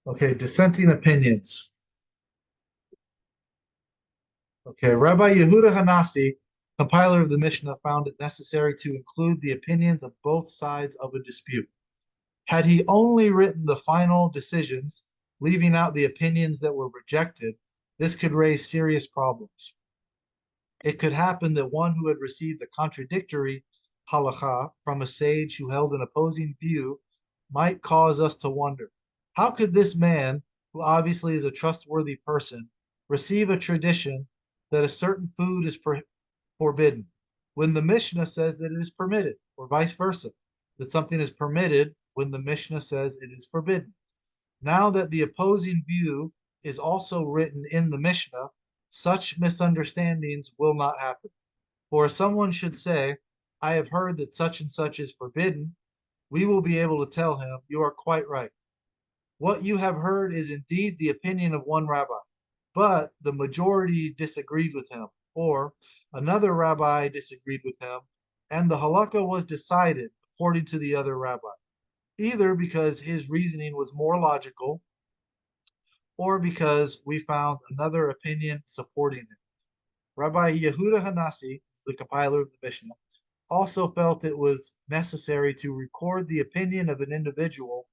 S1: Okay, dissenting opinions. Okay, Rabbi Yehuda Hanasi, compiler of the Mishnah, found it necessary to include the opinions of both sides of a dispute. Had he only written the final decisions, leaving out the opinions that were rejected, this could raise serious problems. It could happen that one who had received a contradictory halacha from a sage who held an opposing view might cause us to wonder, how could this man, who obviously is a trustworthy person, receive a tradition that a certain food is forbidden when the Mishnah says that it is permitted, or vice versa, that something is permitted when the Mishnah says it is forbidden? Now that the opposing view is also written in the Mishnah, such misunderstandings will not happen. For if someone should say, I have heard that such and such is forbidden, we will be able to tell him, you are quite right. What you have heard is indeed the opinion of one rabbi, but the majority disagreed with him, or another rabbi disagreed with him, and the halakha was decided according to the other rabbi, either because his reasoning was more logical, or because we found another opinion supporting it. Rabbi Yehuda Hanasi, the compiler of the Mishnah, also felt it was necessary to record the opinion of an individual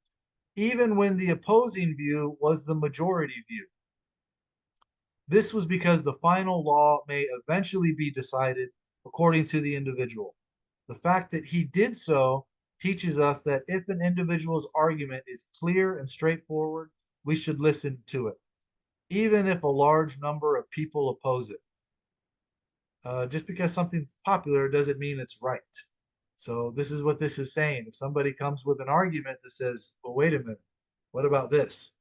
S1: even when the opposing view was the majority view. This was because the final law may eventually be decided according to the individual. The fact that he did so teaches us that if an individual's argument is clear and straightforward, we should listen to it, even if a large number of people oppose it. Just because something's popular doesn't mean it's right. So this is what this is saying. If somebody comes with an argument that says, well, wait a minute, what about this?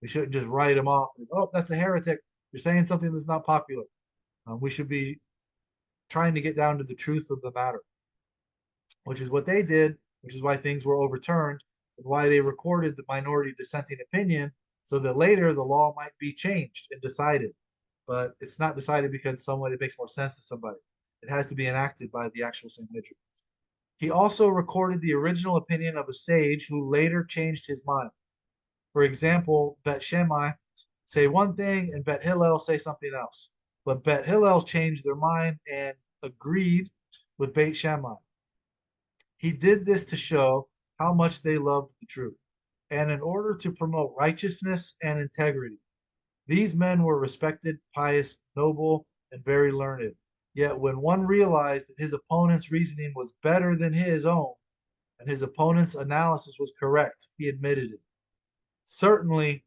S1: We shouldn't just write them off. Oh, that's a heretic. You're saying something that's not popular. We should be trying to get down to the truth of the matter, which is what they did, which is why things were overturned and why they recorded the minority dissenting opinion so that later the law might be changed and decided. But it's not decided because it makes more sense to somebody. It has to be enacted by the actual Sanhedrin. He also recorded the original opinion of a sage who later changed his mind. For example, Bet Shammai say one thing and Bet Hillel say something else. But Bet Hillel changed their mind and agreed with Beit Shammai. He did this to show how much they loved the truth, and in order to promote righteousness and integrity. These men were respected, pious, noble, and very learned. Yet when one realized that his opponent's reasoning was better than his own, and his opponent's analysis was correct, he admitted it. Certainly,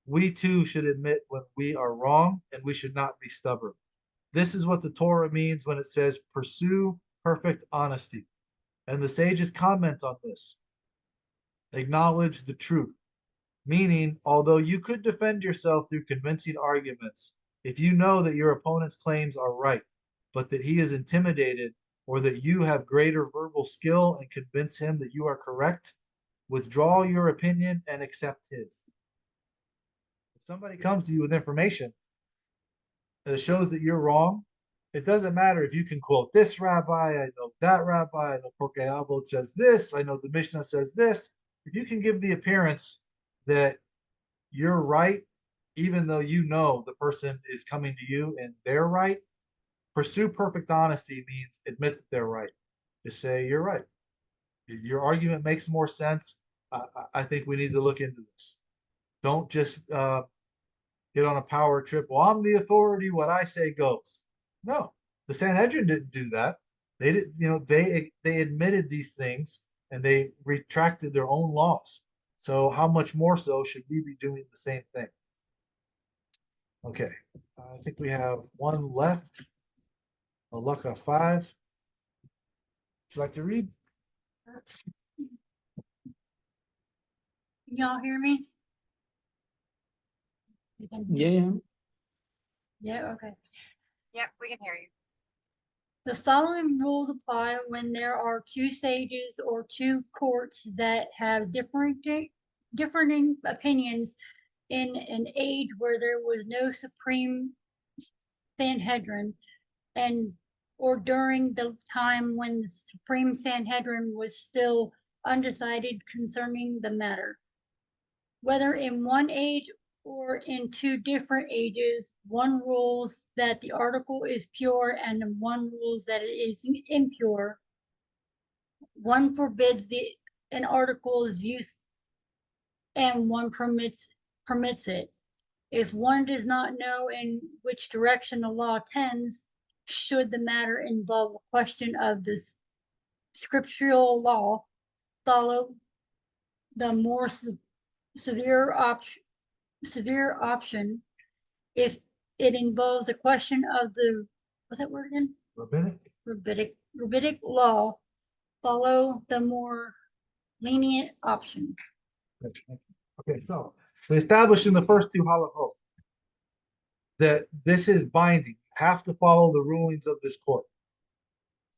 S1: we too should admit when we are wrong, and we should not be stubborn. This is what the Torah means when it says, pursue perfect honesty. And the sages comment on this. Acknowledge the truth. Meaning, although you could defend yourself through convincing arguments, if you know that your opponent's claims are right, but that he is intimidated, or that you have greater verbal skill and convince him that you are correct, withdraw your opinion and accept his. If somebody comes to you with information that shows that you're wrong, it doesn't matter if you can quote this rabbi, I know that rabbi, I know Porke Avot says this, I know the Mishnah says this. If you can give the appearance that you're right, even though you know the person is coming to you and they're right, pursue perfect honesty means admit that they're right. Just say you're right. Your argument makes more sense. I think we need to look into this. Don't just get on a power trip. Well, I'm the authority. What I say goes. No, the Sanhedrin didn't do that. They did. They admitted these things and they retracted their own laws. So how much more so should we be doing the same thing? Okay, I think we have one left. Halacha 5. Would you like to read?
S6: Can y'all hear me?
S5: Yeah.
S6: Yeah, okay.
S3: Yep, we can hear you.
S6: The following rules apply when there are two sages or two courts that have differing opinions in an age where there was no supreme Sanhedrin or during the time when the supreme Sanhedrin was still undecided concerning the matter. Whether in one age or in two different ages, one rules that the article is pure and one rules that it is impure. One forbids an article's use and one permits it. If one does not know in which direction the law tends, should the matter involve a question of this scriptural law, follow the more severe option. If it involves a question of the, what's that word again? Rabbinic law, follow the more lenient option.
S1: Okay, so we established in the first two halachot that this is binding. You have to follow the rulings of this court.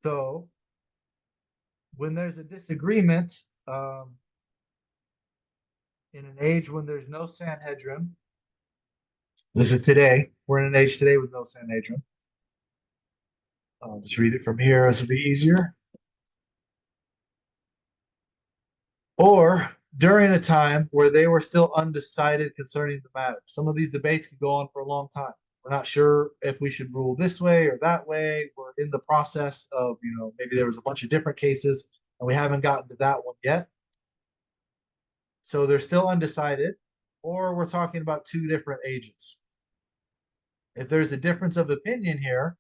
S1: So when there's a disagreement, in an age when there's no Sanhedrin, this is today. We're in an age today with no Sanhedrin. I'll just read it from here. This will be easier. Or during a time where they were still undecided concerning the matter. Some of these debates could go on for a long time. We're not sure if we should rule this way or that way. We're in the process of, maybe there was a bunch of different cases and we haven't gotten to that one yet. So they're still undecided, or we're talking about two different ages. If there's a difference of opinion here,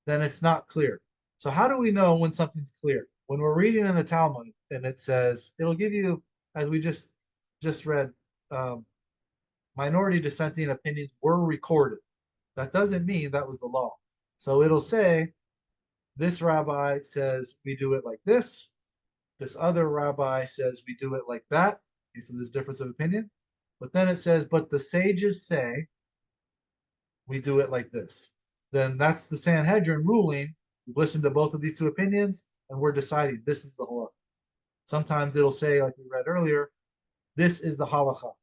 S1: then it's not clear. So how do we know when something's clear? When we're reading in the Talmud and it says, it'll give you, as we just read, minority dissenting opinions were recorded. That doesn't mean that was the law. So it'll say, this rabbi says we do it like this. This other rabbi says we do it like that. Okay, so there's difference of opinion. But then it says, but the sages say we do it like this. Then that's the Sanhedrin ruling. We've listened to both of these two opinions and we're deciding this is the halacha. Sometimes it'll say, like we read earlier, this is the halacha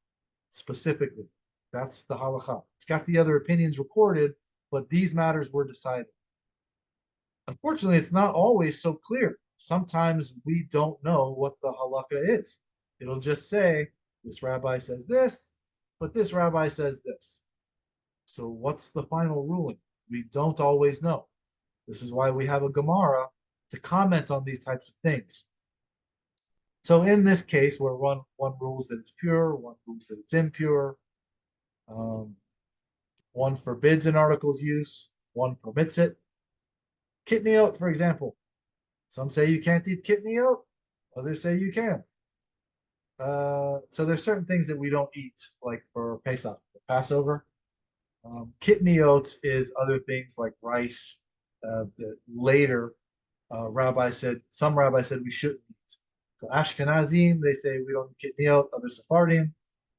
S1: specifically. That's the halacha. It's got the other opinions recorded, but these matters were decided. Unfortunately, it's not always so clear. Sometimes we don't know what the halakha is. It'll just say, this rabbi says this, but this rabbi says this. So what's the final ruling? We don't always know. This is why we have a Gemara to comment on these types of things. So in this case, where one rules that it's pure, one rules that it's impure, one forbids an article's use, one permits it. Kitniot, for example. Some say you can't eat kitniot, others say you can. So there's certain things that we don't eat, like for Pesach, for Passover. Kitniot is other things like rice. That later, some rabbi said we shouldn't eat. So Ashkenazim, they say we don't eat kitniot. Other Sephardim,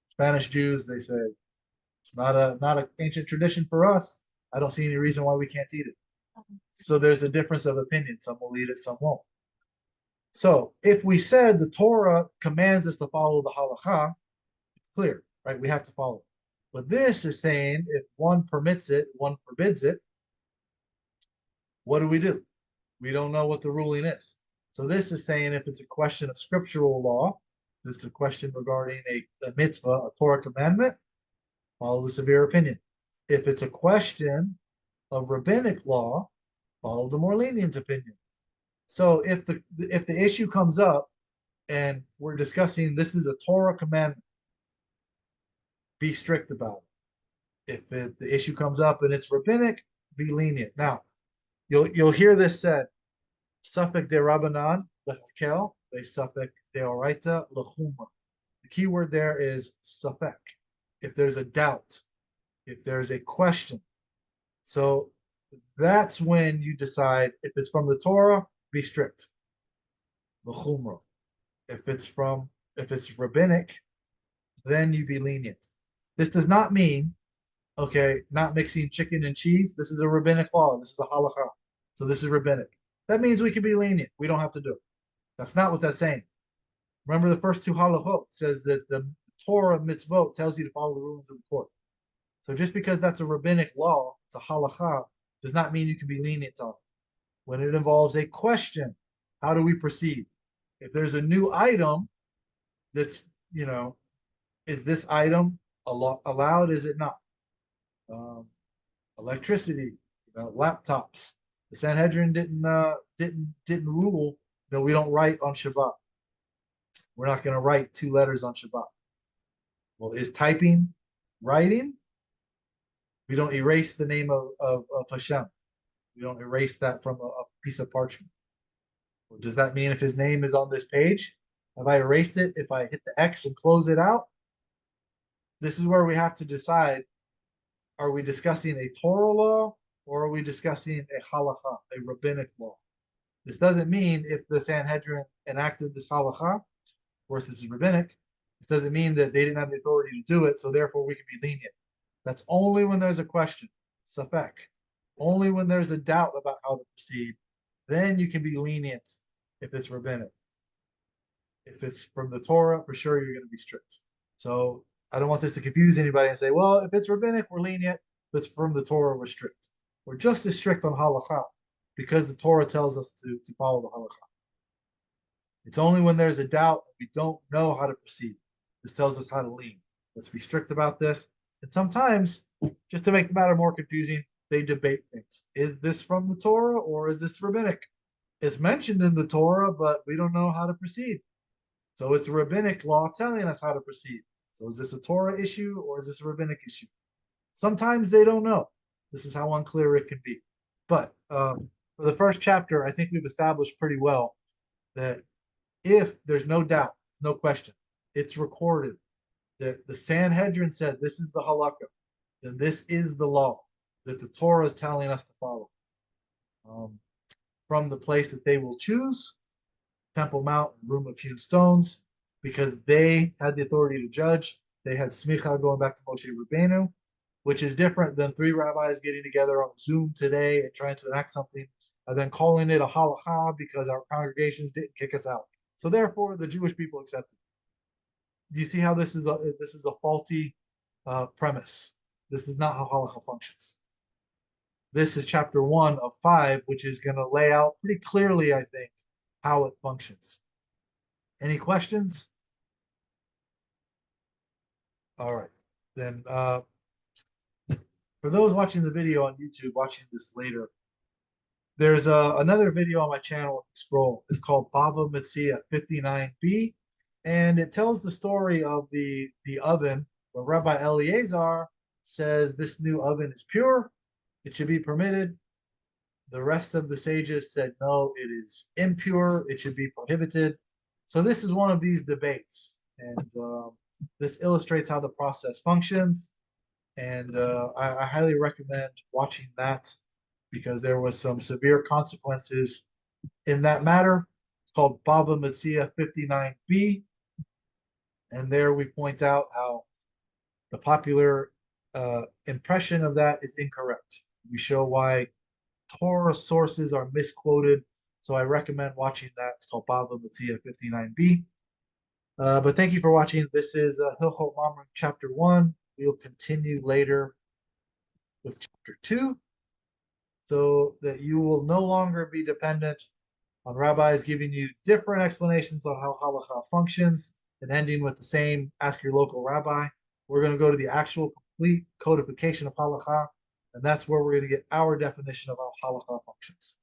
S1: Spanish Jews, they say it's not an ancient tradition for us. I don't see any reason why we can't eat it. So there's a difference of opinion. Some will eat it, some won't. So if we said the Torah commands us to follow the halacha, it's clear, right? We have to follow. But this is saying if one permits it, one forbids it, what do? We don't know what the ruling is. So this is saying if it's a question of scriptural law, if it's a question regarding a mitzvah, a Torah commandment, follow the severe opinion. If it's a question of rabbinic law, follow the more lenient opinion. So if the issue comes up and we're discussing this is a Torah commandment, be strict about it. If the issue comes up and it's rabbinic, be lenient. Now, you'll hear this said, Safek de Rabbanan lechkel, they Safek de Oraita lechumra. The key word there is Safek. If there's a doubt, if there's a question. So that's when you decide if it's from the Torah, be strict. Lechumra. If it's rabbinic, then you be lenient. This does not mean, okay, not mixing chicken and cheese. This is a rabbinic law. This is a halacha. So this is rabbinic. That means we can be lenient. We don't have to do it. That's not what that's saying. Remember the first two halachot says that the Torah mitzvot tells you to follow the rulings of the court. So just because that's a rabbinic law, it's a halacha, does not mean you can be lenient on it. When it involves a question, how do we proceed? If there's a new item that's, is this item allowed? Is it not? Electricity, laptops. The Sanhedrin didn't rule. We don't write on Shabbat. We're not going to write 2 letters on Shabbat. Well, is typing writing? We don't erase the name of Hashem. We don't erase that from a piece of parchment. Well, does that mean if his name is on this page, have I erased it? If I hit the X and close it out? This is where we have to decide, are we discussing a Torah law or are we discussing a halacha, a rabbinic law? This doesn't mean if the Sanhedrin enacted this halacha, of course this is rabbinic, it doesn't mean that they didn't have the authority to do it, so therefore we can be lenient. That's only when there's a question, safek. Only when there's a doubt about how to proceed, then you can be lenient if it's rabbinic. If it's from the Torah, for sure you're going to be strict. So I don't want this to confuse anybody and say, well, if it's rabbinic, we're lenient. If it's from the Torah, we're strict. We're just as strict on halacha because the Torah tells us to follow the halacha. It's only when there's a doubt we don't know how to proceed. This tells us how to lean. Let's be strict about this. And sometimes, just to make the matter more confusing, they debate things. Is this from the Torah or is this rabbinic? It's mentioned in the Torah, but we don't know how to proceed. So it's a rabbinic law telling us how to proceed. So is this a Torah issue or is this a rabbinic issue? Sometimes they don't know. This is how unclear it can be. But for the first chapter, I think we've established pretty well that if there's no doubt, no question, it's recorded that the Sanhedrin said this is the halakha, then this is the law that the Torah is telling us to follow. From the place that they will choose, Temple Mount, Room of Hewn Stones, because they had the authority to judge. They had smicha going back to Moshe Rabbeinu, which is different than 3 rabbis getting together on Zoom today and trying to enact something and then calling it a halacha because our congregations didn't kick us out. So therefore, the Jewish people accepted. Do you see how this is a faulty premise? This is not how halacha functions. This is chapter 1 of 5, which is going to lay out pretty clearly, I think, how it functions. Any questions? All right, then for those watching the video on YouTube, watching this later, there's another video on my channel, scroll. It's called Bava Metzia 59b, and it tells the story of the oven where Rabbi Eleazar says this new oven is pure, it should be permitted. The rest of the sages said no, it is impure, it should be prohibited. So this is one of these debates, and this illustrates how the process functions. And I highly recommend watching that because there was some severe consequences in that matter. It's called Bava Metzia 59b. And there we point out how the popular impression of that is incorrect. We show why Torah sources are misquoted So I recommend watching that. It's called Bava Metzia 59b. But thank you for watching. This is Hilchot Mamrim Chapter 1. We'll continue later with Chapter 2 so that you will no longer be dependent on rabbis giving you different explanations on how halacha functions and ending with the same ask your local rabbi. We're going to go to the actual complete codification of halacha, and that's where we're going to get our definition of how halacha functions.